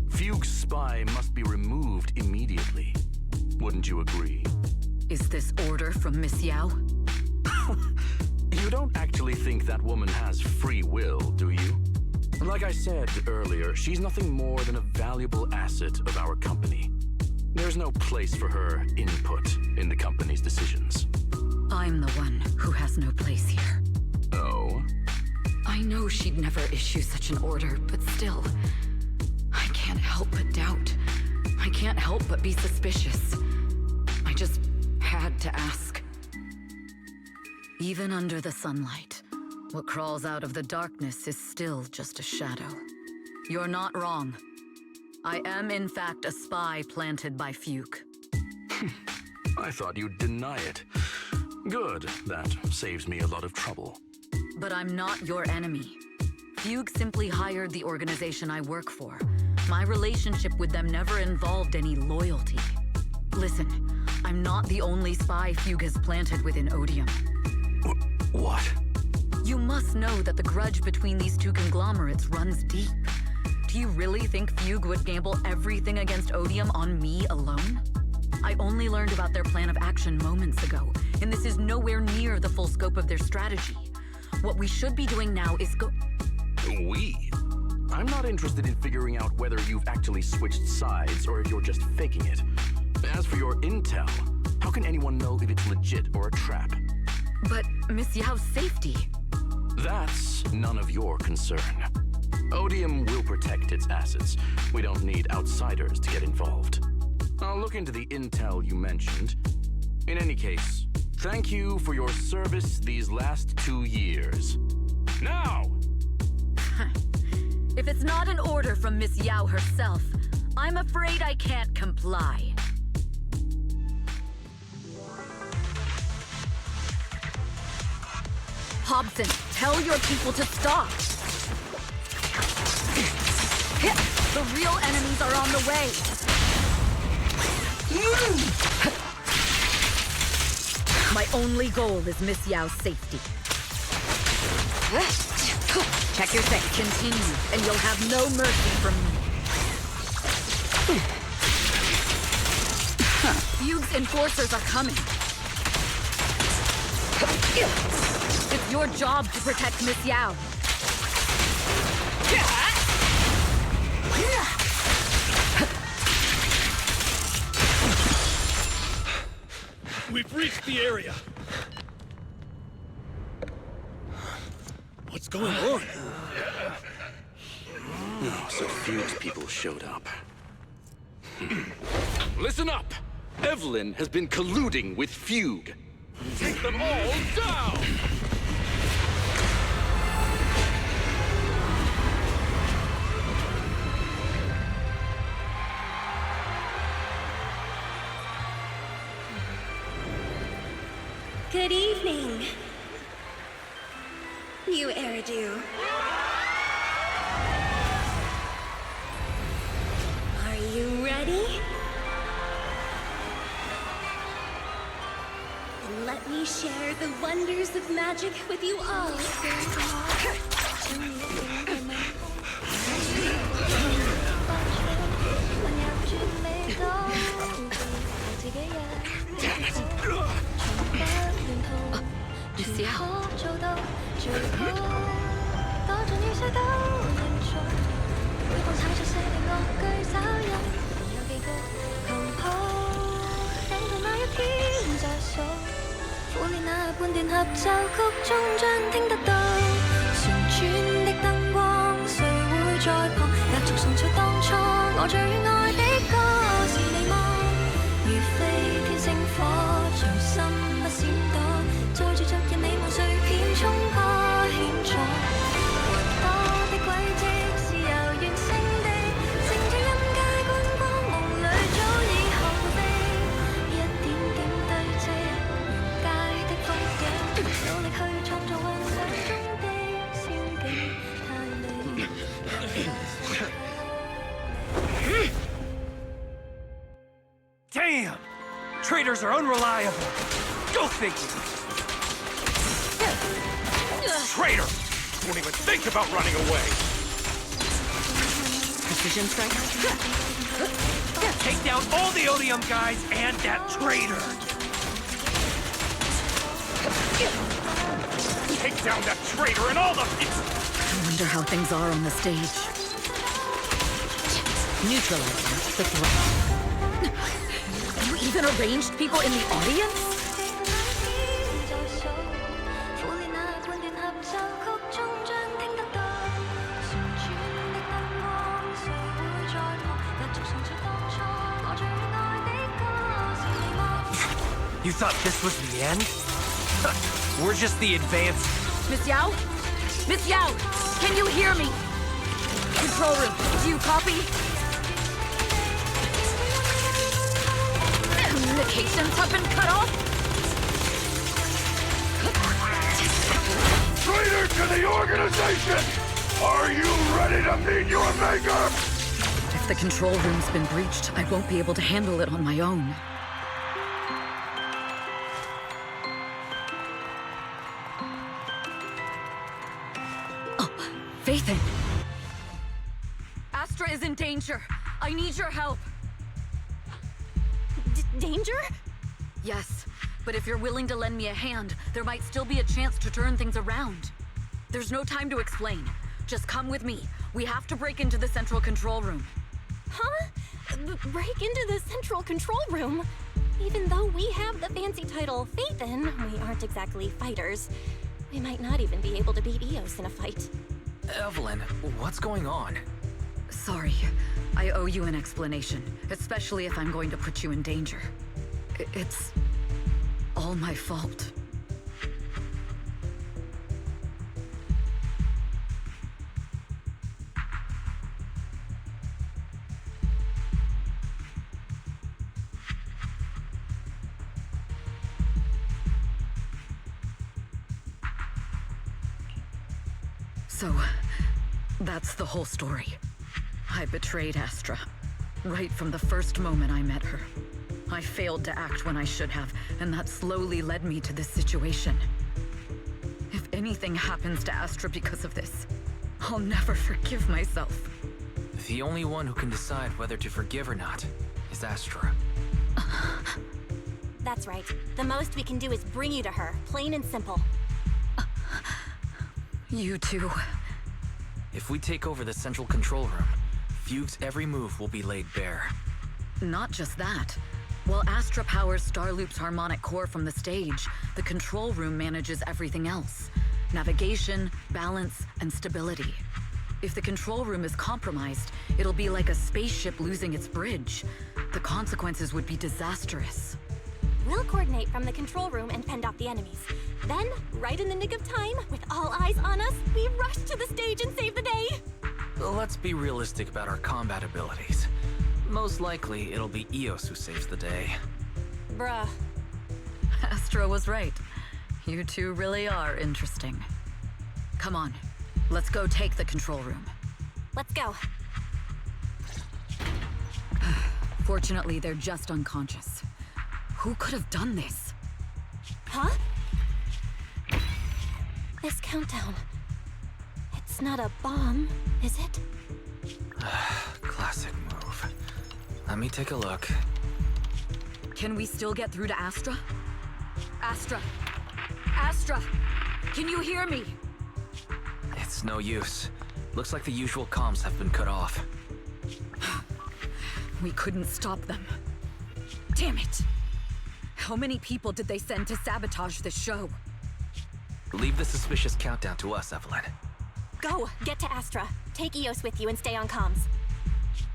Fugue's spy must be removed immediately. Wouldn't you agree? Is this order from Miss Yao? You don't actually think that woman has free will, do you? Like I said earlier, she's nothing more than a valuable asset of our company. There's no place for her input in the company's decisions. I'm the one who has no place here. Oh? I know she'd never issue such an order, but still, I can't help but doubt. I can't help but be suspicious. I just had to ask. Even under the sunlight, what crawls out of the darkness is still just a shadow. You're not wrong. I am, in fact, a spy planted by Fugue. I thought you'd deny it. Good, that saves me a lot of trouble. But I'm not your enemy. Fugue simply hired the organization I work for. My relationship with them never involved any loyalty. Listen, I'm not the only spy Fugue has planted within Odium. What? You must know that the grudge between these two conglomerates runs deep. Do you really think Fugue would gamble everything against Odium on me alone? I only learned about their plan of action moments ago, and this is nowhere near the full scope of their strategy. What we should be doing now is We? I'm not interested in figuring out whether you've actually switched sides or if you're just faking it. As for your intel, how can anyone know if it's legit or a trap? But Miss Yao's safety... That's none of your concern. Odium will protect its assets. We don't need outsiders to get involved. I'll look into the intel you mentioned. In any case, thank you for your service these last 2 years. Now! If it's not an order from Miss Yao herself, I'm afraid I can't comply. Hobson, tell your people to stop! The real enemies are on the way! My only goal is Miss Yao's safety. Check your thing. Continue, and you'll have no mercy from me. Fugue's enforcers are coming. It's your job to protect Miss Yao. We've reached the area. What's going on? Oh, so Fugue's people showed up. Listen up! Evelyn has been colluding with Fugue. Take them all down! Good evening, new Eridu. Are you ready? Then let me share the wonders of magic with you all. Miss Yao. Damn! Traitors are unreliable. Go figure. Traitor! Don't even think about running away. Precision strike. Take down all the Odium guys and that traitor. Take down that traitor and all the pieces. I wonder how things are on the stage. Neutralizing the threat. You even arranged people in the audience? You thought this was the end? We're just the advance. Miss Yao? Miss Yao! Can you hear me? Control room, do you copy? Communications have been cut off? Traitor to the organization! Are you ready to meet your maker? If the control room's been breached, I won't be able to handle it on my own. Faithin! Astra is in danger. I need your help. Danger? Yes, but if you're willing to lend me a hand, there might still be a chance to turn things around. There's no time to explain. Just come with me. We have to break into the central control room. Huh? Break into the central control room? Even though we have the fancy title Faithin, we aren't exactly fighters. We might not even be able to beat Eos in a fight. Evelyn, what's going on? Sorry. I owe you an explanation, especially if I'm going to put you in danger. It's all my fault. So, that's the whole story. I betrayed Astra. Right from the first moment I met her. I failed to act when I should have, and that slowly led me to this situation. If anything happens to Astra because of this, I'll never forgive myself. The only one who can decide whether to forgive or not is Astra. That's right. The most we can do is bring you to her, plain and simple. You two. If we take over the central control room, Fugue's every move will be laid bare. Not just that. While Astra powers Starloop's harmonic core from the stage, the control room manages everything else. Navigation, balance, and stability. If the control room is compromised, it'll be like a spaceship losing its bridge. The consequences would be disastrous. We'll coordinate from the control room and fend off the enemies. Then, right in the nick of time, with all eyes on us, we rush to the stage and save the day! Let's be realistic about our combat abilities. Most likely, it'll be Eos who saves the day. Bruh. Astra was right. You two really are interesting. Come on, let's go take the control room. Let's go. Fortunately, they're just unconscious. Who could have done this? Huh? This countdown. It's not a bomb, is it? Classic move. Let me take a look. Can we still get through to Astra? Astra! Astra! Can you hear me? It's no use. Looks like the usual comms have been cut off. We couldn't stop them. Damn it! How many people did they send to sabotage this show? Leave the suspicious countdown to us, Evelyn. Go! Get to Astra. Take Eos with you and stay on comms.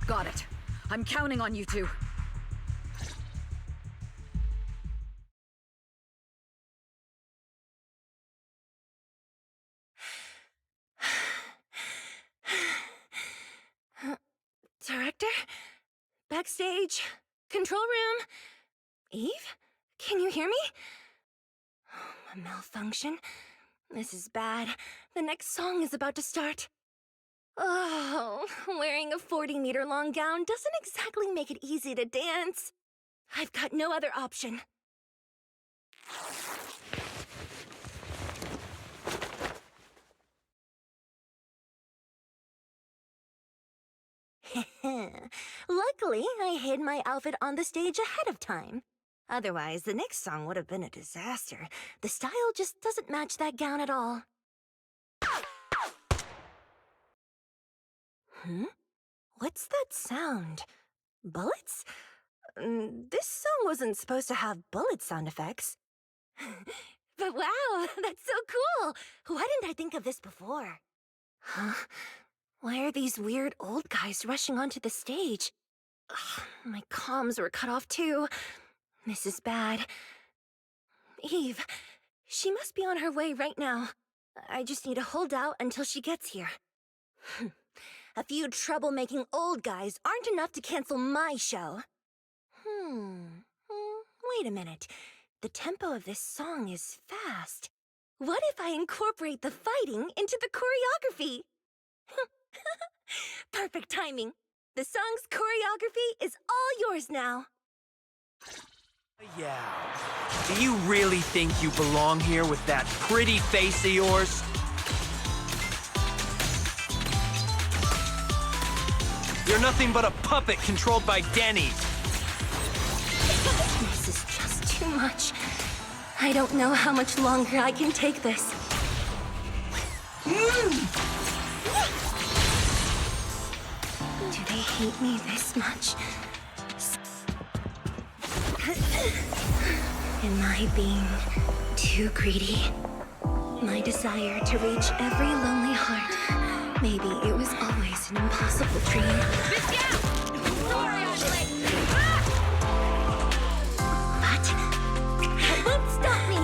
Got it. I'm counting on you two. Director? Backstage? Control room? Eve? Can you hear me? A malfunction? This is bad. The next song is about to start. Oh, wearing a 40-meter-long gown doesn't exactly make it easy to dance. I've got no other option. Luckily, I hid my outfit on the stage ahead of time. Otherwise, the next song would have been a disaster. The style just doesn't match that gown at all. What's that sound? Bullets? This song wasn't supposed to have bullet sound effects. But wow, that's so cool! Why didn't I think of this before? Huh? Why are these weird old guys rushing onto the stage? Ugh, my comms were cut off too. This is bad. Eve, she must be on her way right now. I just need to hold out until she gets here. A few troublemaking old guys aren't enough to cancel my show. Wait a minute. The tempo of this song is fast. What if I incorporate the fighting into the choreography? Perfect timing. The song's choreography is all yours now. Yeah. Do you really think you belong here with that pretty face of yours? You're nothing but a puppet controlled by Denny. This is just too much. I don't know how much longer I can take this. Do they hate me this much? Am I being too greedy? My desire to reach every lonely heart. Maybe it was always an impossible dream. But that won't stop me.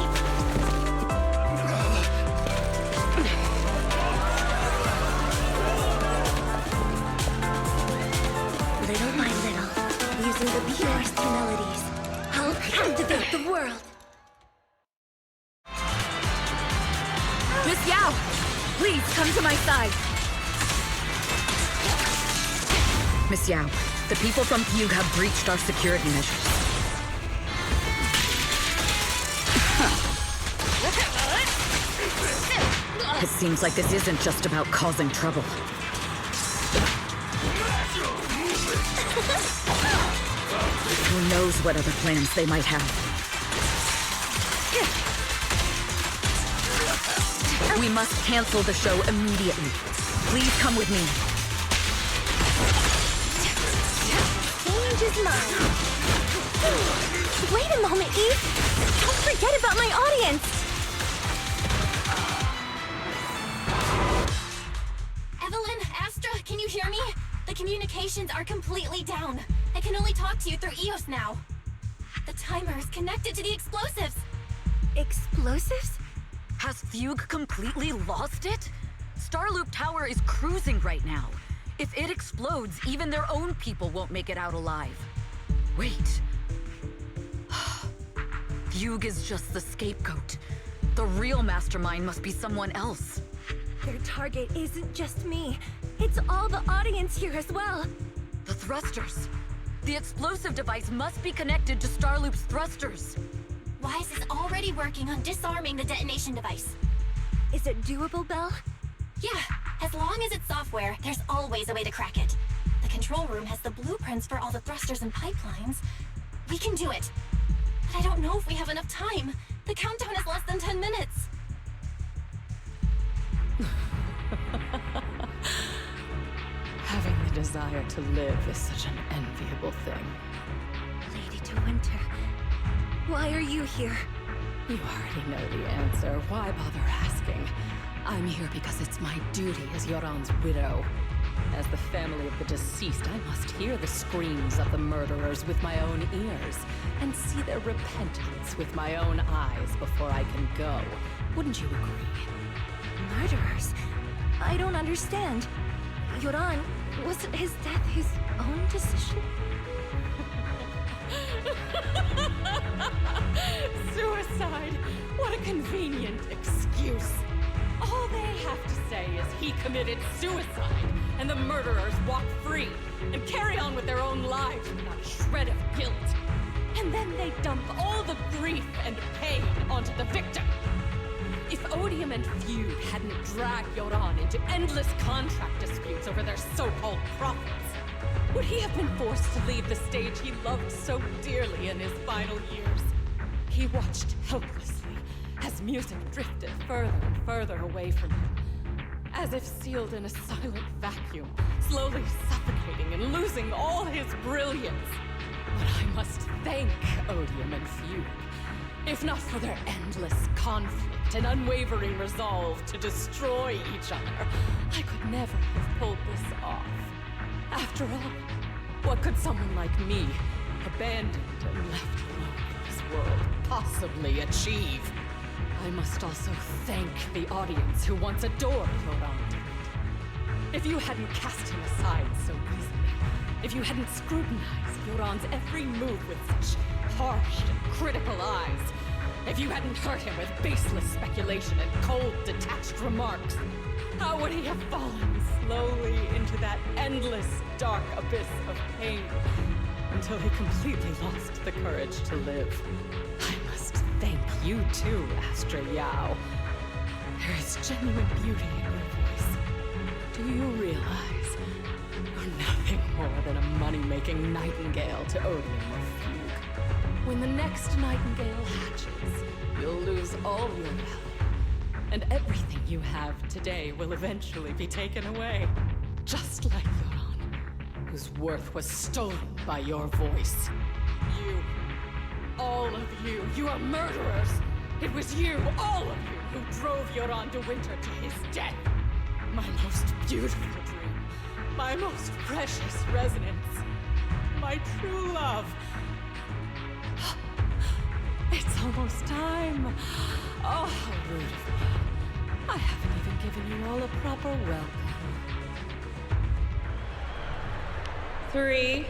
Little by little, using the purest melodies, I'll captivate the world. Miss Yao, please come to my side. Miss Yao, the people from Fugue have breached our security measures. It seems like this isn't just about causing trouble. Who knows what other plans they might have. We must cancel the show immediately. Please come with me. Change is mine. Wait a moment, Eve. Don't forget about my audience. Evelyn, Astra, can you hear me? The communications are completely down. I can only talk to you through EOS now. The timer is connected to the explosives. Explosives? Has Fugue completely lost it? Starloop Tower is cruising right now. If it explodes, even their own people won't make it out alive. Wait. Fugue is just the scapegoat. The real mastermind must be someone else. Their target isn't just me. It's all the audience here as well. The thrusters. The explosive device must be connected to Starloop's thrusters. Wise is already working on disarming the detonation device. Is it doable, Belle? Yeah, as long as it's software, there's always a way to crack it. The control room has the blueprints for all the thrusters and pipelines. We can do it. But I don't know if we have enough time. The countdown is less than 10 minutes. Having the desire to live is such an enviable thing. Lady De Winter, why are you here? You already know the answer. Why bother asking? I'm here because it's my duty as Yoran's widow. As the family of the deceased, I must hear the screams of the murderers with my own ears, and see their repentance with my own eyes before I can go. Wouldn't you agree? Murderers? I don't understand. Yoran, wasn't his death his own decision? Suicide! What a convenient excuse. All they have to say is he committed suicide, and the murderers walk free and carry on with their own lives without a shred of guilt. And then they dump all the grief and pain onto the victim. If Odium and Fugue hadn't dragged Yoran into endless contract disputes over their so-called profits, would he have been forced to leave the stage he loved so dearly in his final years? He watched helplessly as music drifted further and further away from him, as if sealed in a silent vacuum, slowly suffocating and losing all his brilliance. But I must thank Odium and Fugue. If not for their endless conflict and unwavering resolve to destroy each other, I could never have pulled this off. After all, what could someone like me, abandoned and left alone in this world, possibly achieve? I must also thank the audience who once adored Yoran. If you hadn't cast him aside so easily, if you hadn't scrutinized Yoran's every move with such harsh and critical eyes, if you hadn't hurt him with baseless speculation and cold, detached remarks, how would he have fallen slowly into that endless, dark abyss of pain until he completely lost the courage to live? I must thank you too, Astra Yao. There is genuine beauty in your voice. Do you realize you're nothing more than a money-making nightingale to Odium or Fugue? When the next nightingale hatches, you'll lose all your value, and everything you have today will eventually be taken away. Just like Yoran, whose worth was stolen by your voice. You, all of you, you are murderers! It was you, all of you, who drove Yoran de Winter to his death! My most beautiful dream, my most precious resonance, my true love. It's almost time. Oh, how rude of me. I haven't even given you all a proper welcome. 3,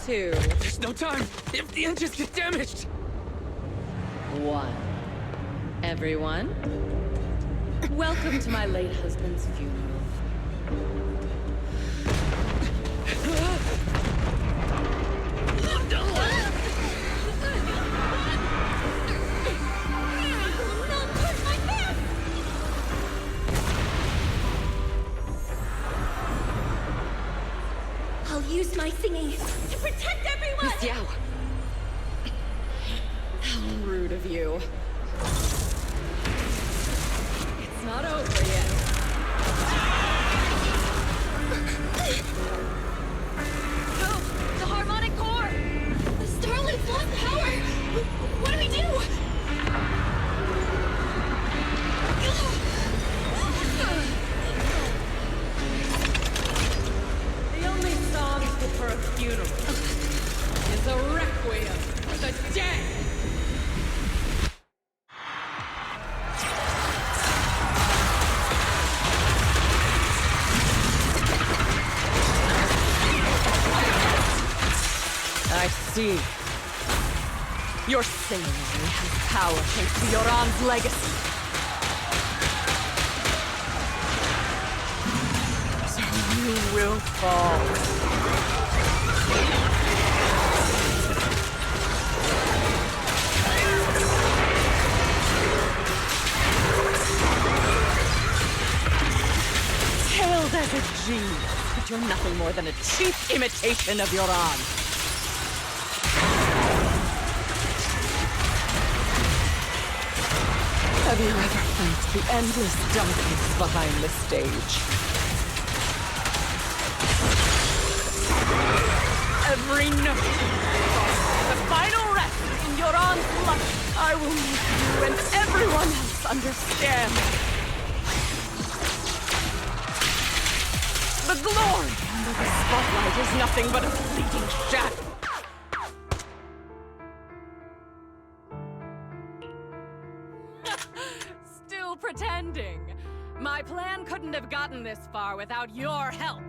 2, There's no time! If the engines get damaged! 1. Everyone, welcome to my late husband's funeral. I'll use my singing to protect everyone! Miss Yao! How rude of you. It's not over yet. No! The harmonic core! The Starlight's lost power! What do we do? The only song fit for a funeral is a requiem for the dead! I see. Your singing only has power thanks to Yoran's legacy. So you will fall. Hailed as a genius, but you're nothing more than a cheap imitation of Yoran. Have you ever felt the endless darkness behind the stage? Every note, the final rest in Yoran's life, I will make you and everyone else understand. The glory under the spotlight is nothing but a fleeting shadow. Still pretending. My plan couldn't have gotten this far without your help.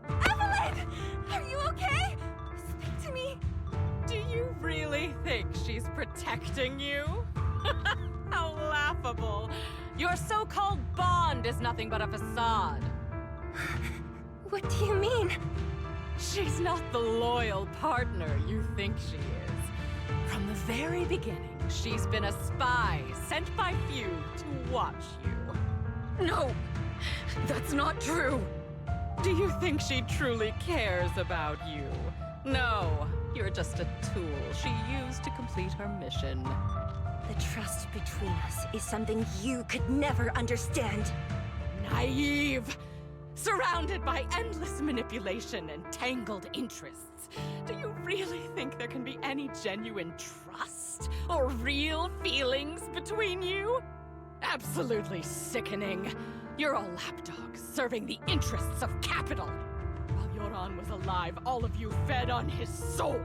Evelyn! Are you okay? Speak to me. Do you really think she's protecting you? How laughable. Your so-called bond is nothing but a facade. What do you mean? She's not the loyal partner you think she is. From the very beginning, she's been a spy sent by few to watch you. No, that's not true. Do you think she truly cares about you? No, you're just a tool she used to complete her mission. The trust between us is something you could never understand. Naive! Surrounded by endless manipulation and tangled interests. Do you really think there can be any genuine trust or real feelings between you? Absolutely sickening. You're a lapdog serving the interests of capital. While Yoran was alive, all of you fed on his soul.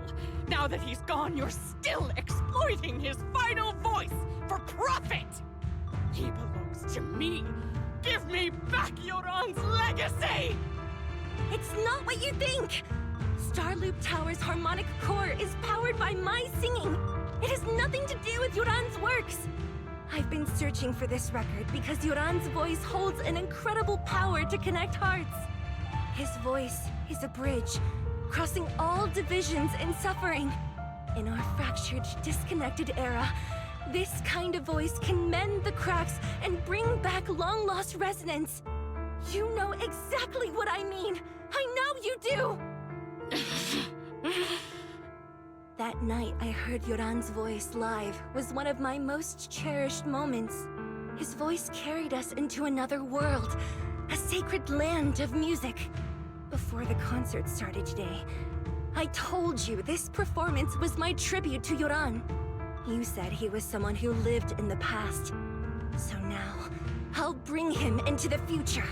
Now that he's gone, you're still exploiting his final voice for profit. He belongs to me. Give me back Yoran's legacy! It's not what you think! Starloop Tower's harmonic core is powered by my singing. It has nothing to do with Yoran's works. I've been searching for this record because Yoran's voice holds an incredible power to connect hearts. His voice is a bridge, crossing all divisions and suffering. In our fractured, disconnected era, this kind of voice can mend the cracks and bring back long-lost resonance. You know exactly what I mean. I know you do! That night I heard Yoran's voice live was one of my most cherished moments. His voice carried us into another world, a sacred land of music. Before the concert started today, I told you this performance was my tribute to Yoran. You said he was someone who lived in the past. So now, I'll bring him into the future.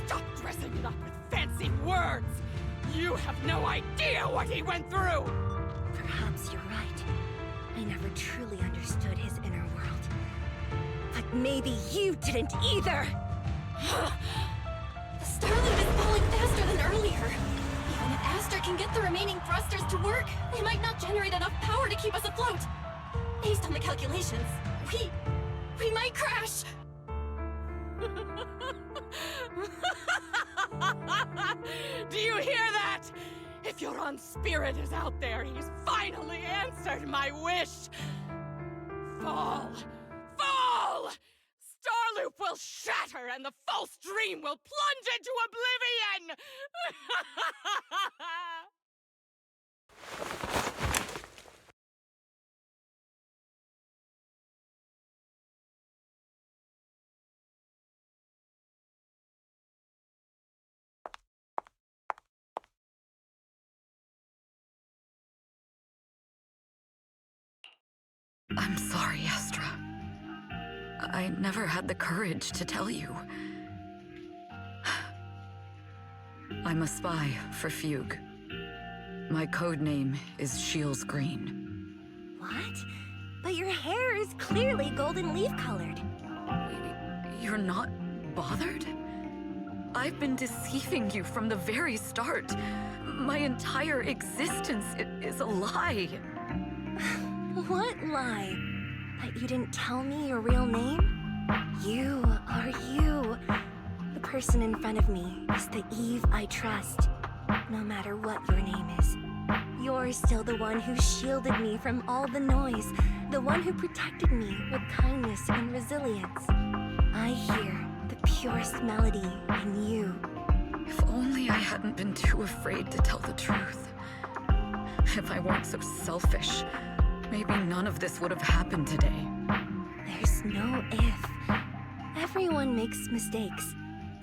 Stop dressing it up with fancy words! You have no idea what he went through! Perhaps you're right. I never truly understood his inner world. But maybe you didn't either! The Starloop is falling faster than earlier. Even if Astra can get the remaining thrusters to work, they might not generate enough power to keep us afloat. Based on the calculations, we might crash. Do you hear that? If Yoran's spirit is out there, he's finally answered my wish. Fall! Fall! Starloop will shatter and the false dream will plunge into oblivion! I'm sorry, Astra. I never had the courage to tell you. I'm a spy for Fugue. My code name is Shields Green. What? But your hair is clearly golden leaf colored. You're not bothered? I've been deceiving you from the very start. My entire existence is a lie. What lie? That you didn't tell me your real name? You are you. The person in front of me is the Eve I trust. No matter what your name is. You're still the one who shielded me from all the noise. The one who protected me with kindness and resilience. I hear the purest melody in you. If only I hadn't been too afraid to tell the truth. If I weren't so selfish, maybe none of this would have happened today. There's no if. Everyone makes mistakes,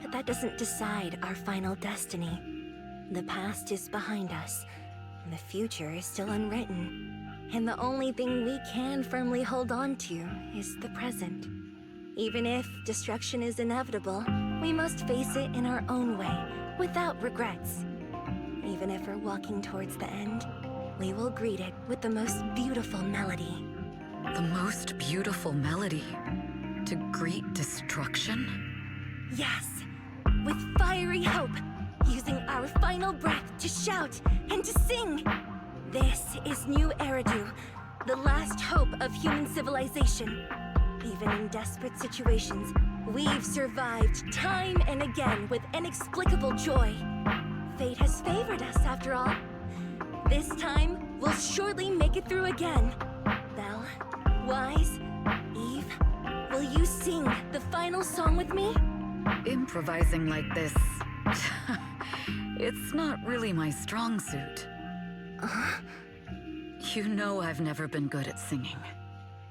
but that doesn't decide our final destiny. The past is behind us, and the future is still unwritten. And the only thing we can firmly hold on to is the present. Even if destruction is inevitable, we must face it in our own way, without regrets. Even if we're walking towards the end, we will greet it with the most beautiful melody. The most beautiful melody? To greet destruction? Yes, with fiery hope, using our final breath to shout and to sing. This is New Eridu, the last hope of human civilization. Even in desperate situations, we've survived time and again with inexplicable joy. Fate has favored us after all. This time, we'll surely make it through again. Belle, Wise, Eve, will you sing the final song with me? Improvising like this... it's not really my strong suit. You know I've never been good at singing.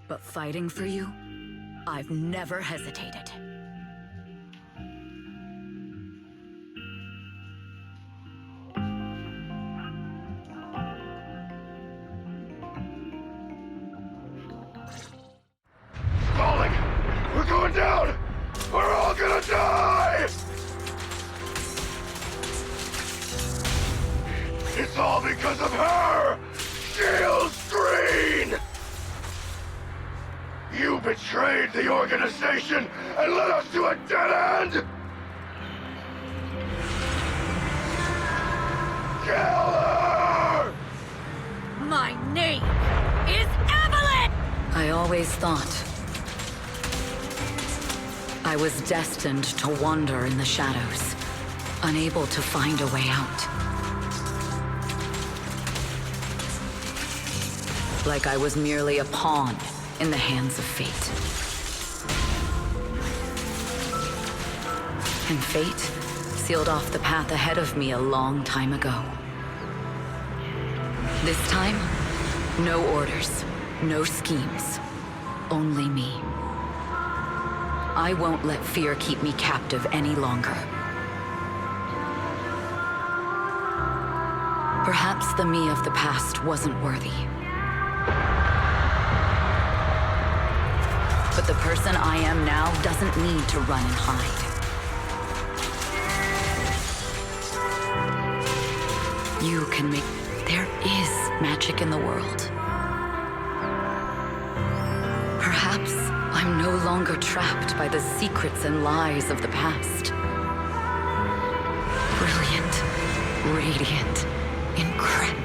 But fighting for you, I've never hesitated. Falling! We're going down! We're all gonna die! It's all because of her! Shields Green! You betrayed the organization and led us to a dead end! Kill her! My name is Evelyn! I always thought I was destined to wander in the shadows, unable to find a way out. Like I was merely a pawn in the hands of fate. And fate sealed off the path ahead of me a long time ago. This time, no orders, no schemes, only me. I won't let fear keep me captive any longer. Perhaps the me of the past wasn't worthy. But the person I am now doesn't need to run and hide. You can make... There is magic in the world. Perhaps I'm no longer trapped by the secrets and lies of the past. Brilliant, radiant, incredible.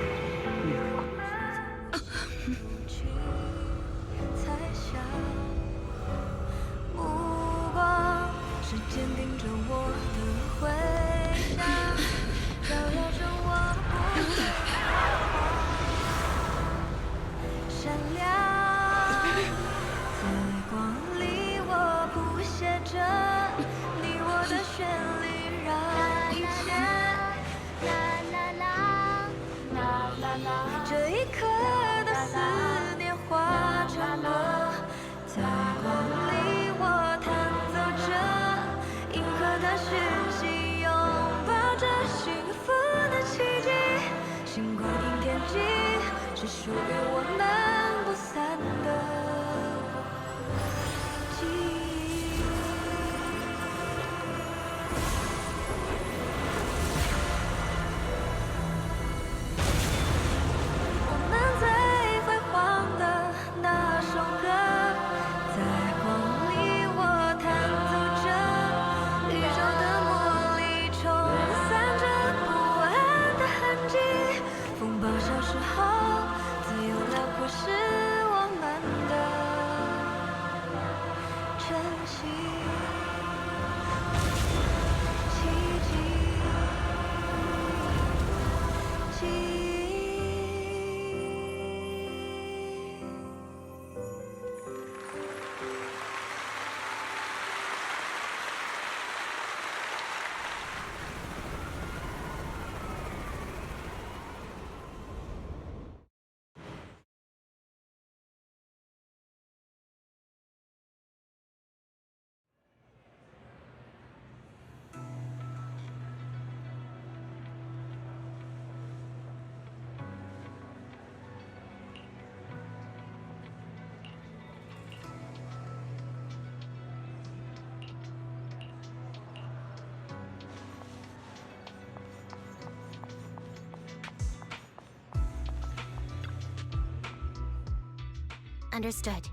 Understood.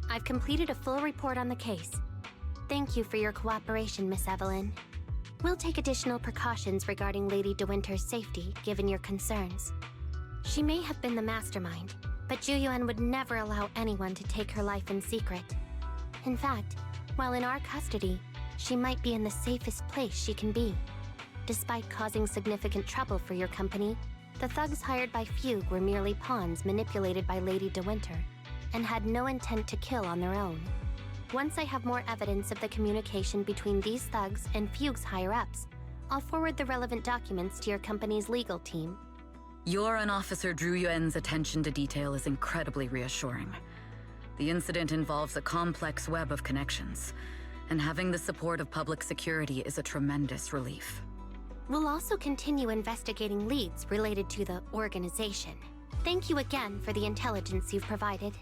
I've completed a full report on the case. Thank you for your cooperation, Miss Evelyn. We'll take additional precautions regarding Lady De Winter's safety, given your concerns. She may have been the mastermind, but Juyuan would never allow anyone to take her life in secret. In fact, while in our custody, she might be in the safest place she can be. Despite causing significant trouble for your company, the thugs hired by Fugue were merely pawns manipulated by Lady De Winter, and had no intent to kill on their own. Once I have more evidence of the communication between these thugs and Fugue's higher-ups, I'll forward the relevant documents to your company's legal team. Your and Officer Zhu Yuan's attention to detail is incredibly reassuring. The incident involves a complex web of connections, and having the support of public security is a tremendous relief. We'll also continue investigating leads related to the organization. Thank you again for the intelligence you've provided.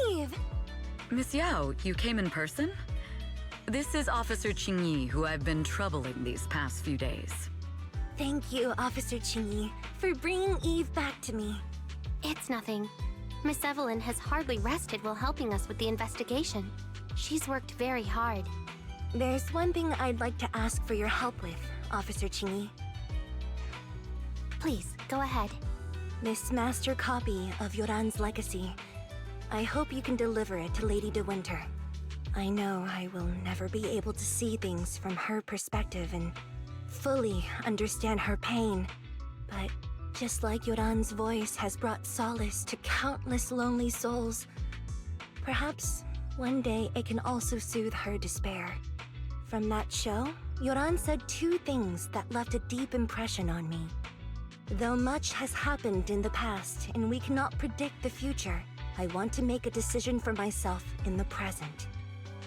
Eve! Miss Yao, you came in person? This is Officer Qingyi, who I've been troubling these past few days. Thank you, Officer Qingyi, for bringing Eve back to me. It's nothing. Miss Evelyn has hardly rested while helping us with the investigation. She's worked very hard. There's one thing I'd like to ask for your help with, Officer Qingyi. Please, go ahead. This master copy of Yoran's legacy. I hope you can deliver it to Lady De Winter. I know I will never be able to see things from her perspective and fully understand her pain. But just like Yoran's voice has brought solace to countless lonely souls, perhaps one day it can also soothe her despair. From that show, Yoran said two things that left a deep impression on me. Though much has happened in the past and we cannot predict the future, I want to make a decision for myself in the present.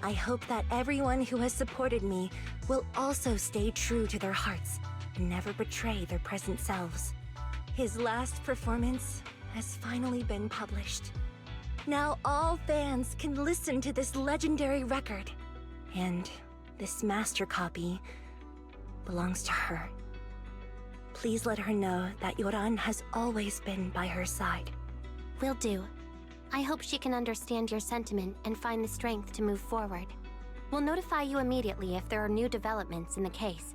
I hope that everyone who has supported me will also stay true to their hearts and never betray their present selves. His last performance has finally been published. Now all fans can listen to this legendary record. And this master copy belongs to her. Please let her know that Yoran has always been by her side. Will do. I hope she can understand your sentiment and find the strength to move forward. We'll notify you immediately if there are new developments in the case.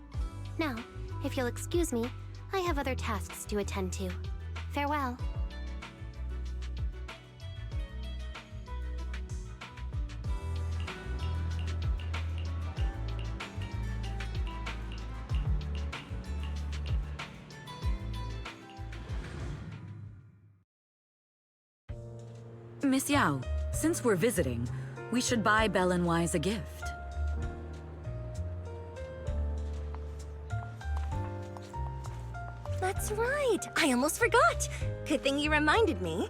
Now, if you'll excuse me, I have other tasks to attend to. Farewell. Miss Yao, since we're visiting, we should buy Belle and Wise a gift. That's right! I almost forgot! Good thing you reminded me.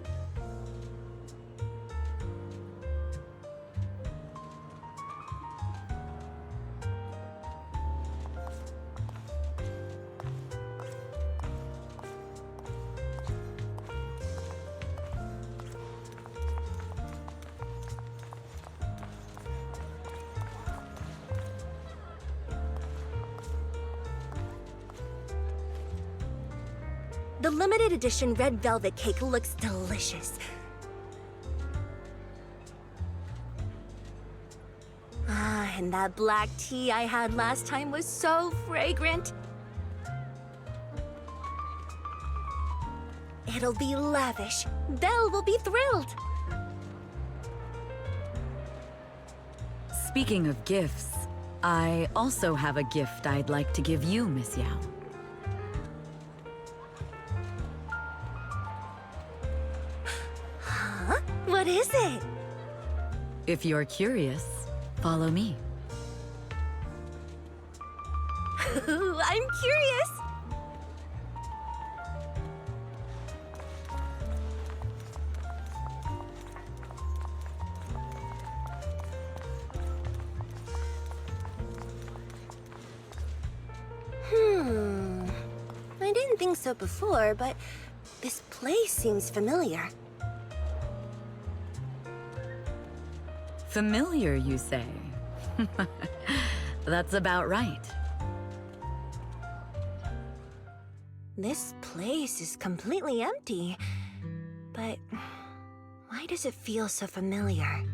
The limited edition red velvet cake looks delicious. Ah, and that black tea I had last time was so fragrant. It'll be lavish. Belle will be thrilled. Speaking of gifts, I also have a gift I'd like to give you, Miss Yao. Huh? What is it? If you're curious, follow me. I'm curious. I didn't think so before, but this place seems familiar. Familiar, you say? That's about right. This place is completely empty, but Why does it feel so familiar?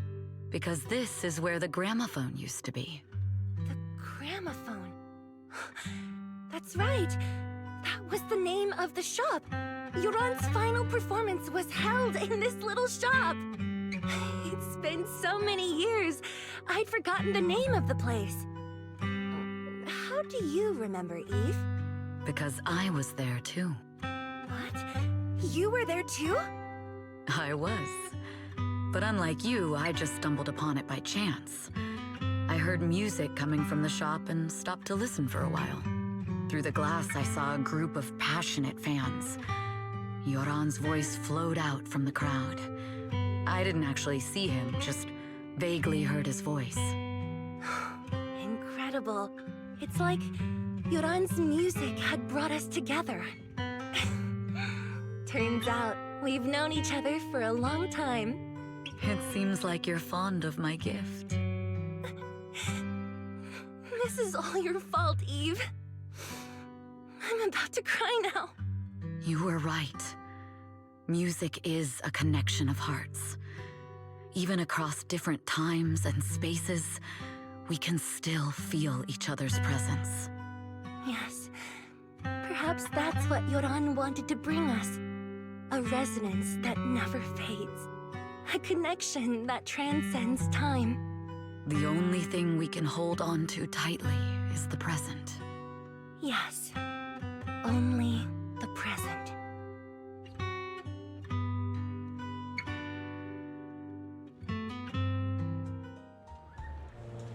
Because this is where the gramophone used to be. The gramophone. That's right. That was the name of the shop. Yoran's final performance was held in this little shop. It's been so many years, I'd forgotten the name of the place. How do you remember, Eve? Because I was there too. What? You were there too? I was. But unlike you, I just stumbled upon it by chance. I heard music coming from the shop and stopped to listen for a while. Through the glass, I saw a group of passionate fans. Yoran's voice flowed out from the crowd. I didn't actually see him, just vaguely heard his voice. Incredible. It's like Yoran's music had brought us together. Turns out, we've known each other for a long time. It seems like you're fond of my gift. This is all your fault, Eve. I'm about to cry now. You were right. Music is a connection of hearts. Even across different times and spaces, we can still feel each other's presence. Yes. Perhaps that's what Yoran wanted to bring us. A resonance that never fades. A connection that transcends time. The only thing we can hold on to tightly is the present. Yes. Only the present.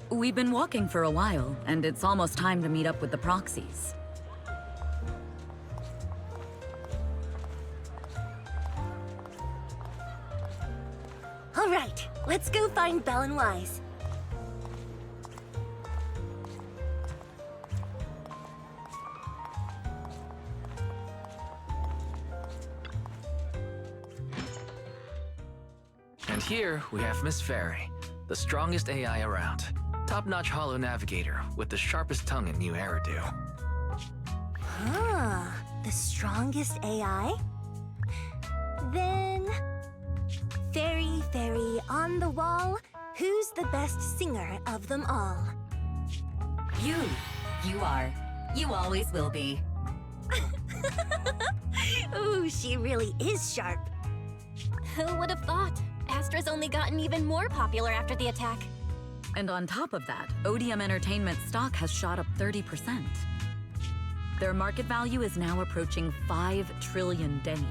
We've been walking for a while, and it's almost time to meet up with the proxies. All right, let's go find Belle and Wise. And here we have Miss Fairy, the strongest AI around. Top-notch holo navigator with the sharpest tongue in New Eridu. Ah, the strongest AI? Then... Fairy, on the wall, who's the best singer of them all? You. You are. You always will be. Ooh, she really is sharp. Who would have thought? Astra's only gotten even more popular after the attack. And on top of that, Odium Entertainment stock has shot up 30%. Their market value is now approaching 5 trillion dennies.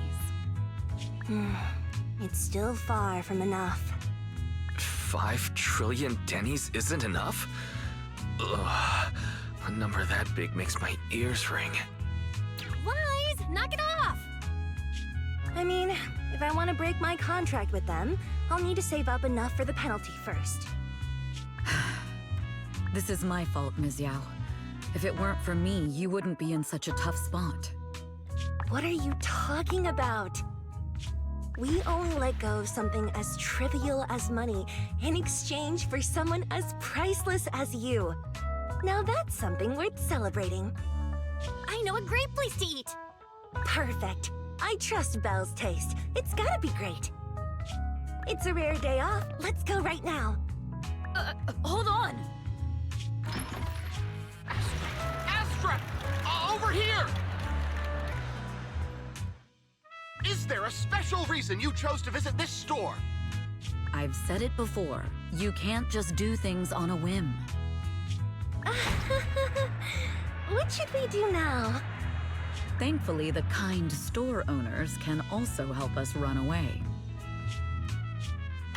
It's still far from enough. 5 trillion dennies isn't enough? Ugh, a number that big makes my ears ring. Wise, knock it off! I mean, if I want to break my contract with them, I'll need to save up enough for the penalty first. This is my fault, Ms. Yao. If it weren't for me, you wouldn't be in such a tough spot. What are you talking about? We only let go of something as trivial as money in exchange for someone as priceless as you. Now that's something worth celebrating. I know a great place to eat! Perfect. I trust Belle's taste. It's gotta be great. It's a rare day off. Let's go right now. Hold on! Astra! Over here! Is there a special reason you chose to visit this store? I've said it before. You can't just do things on a whim. What should we do now? Thankfully, the kind store owners can also help us run away.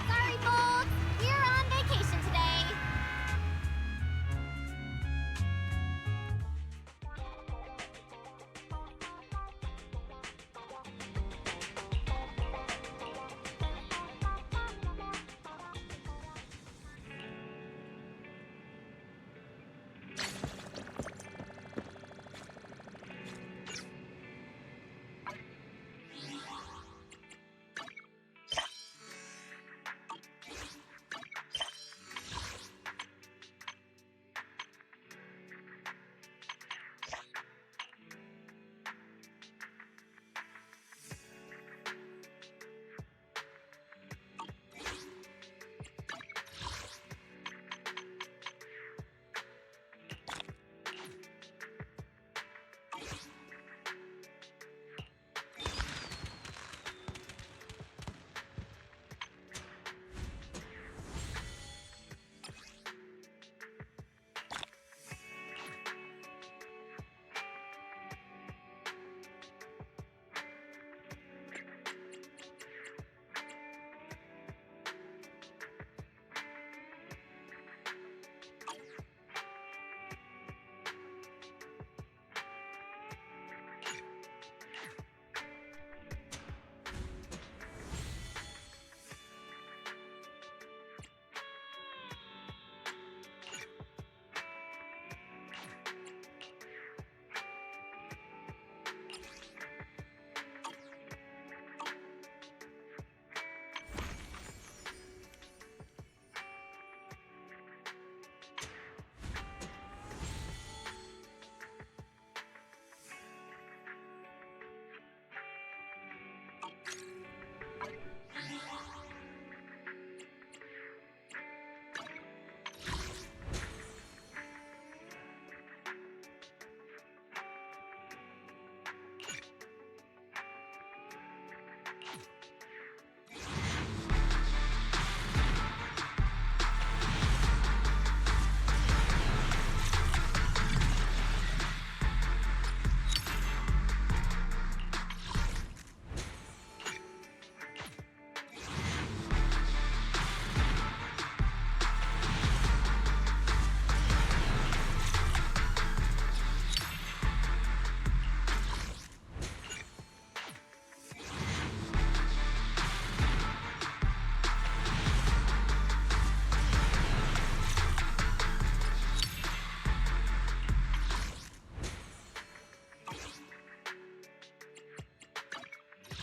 Sorry, folks! We're on vacation today!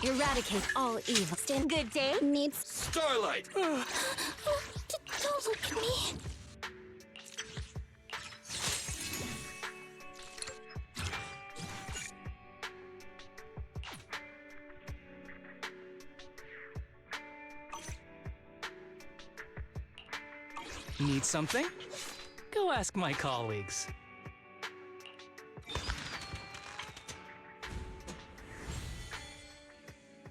Eradicate all evil. Stand good day. Needs. Starlight! Don't look at me. Need something? Go ask my colleagues.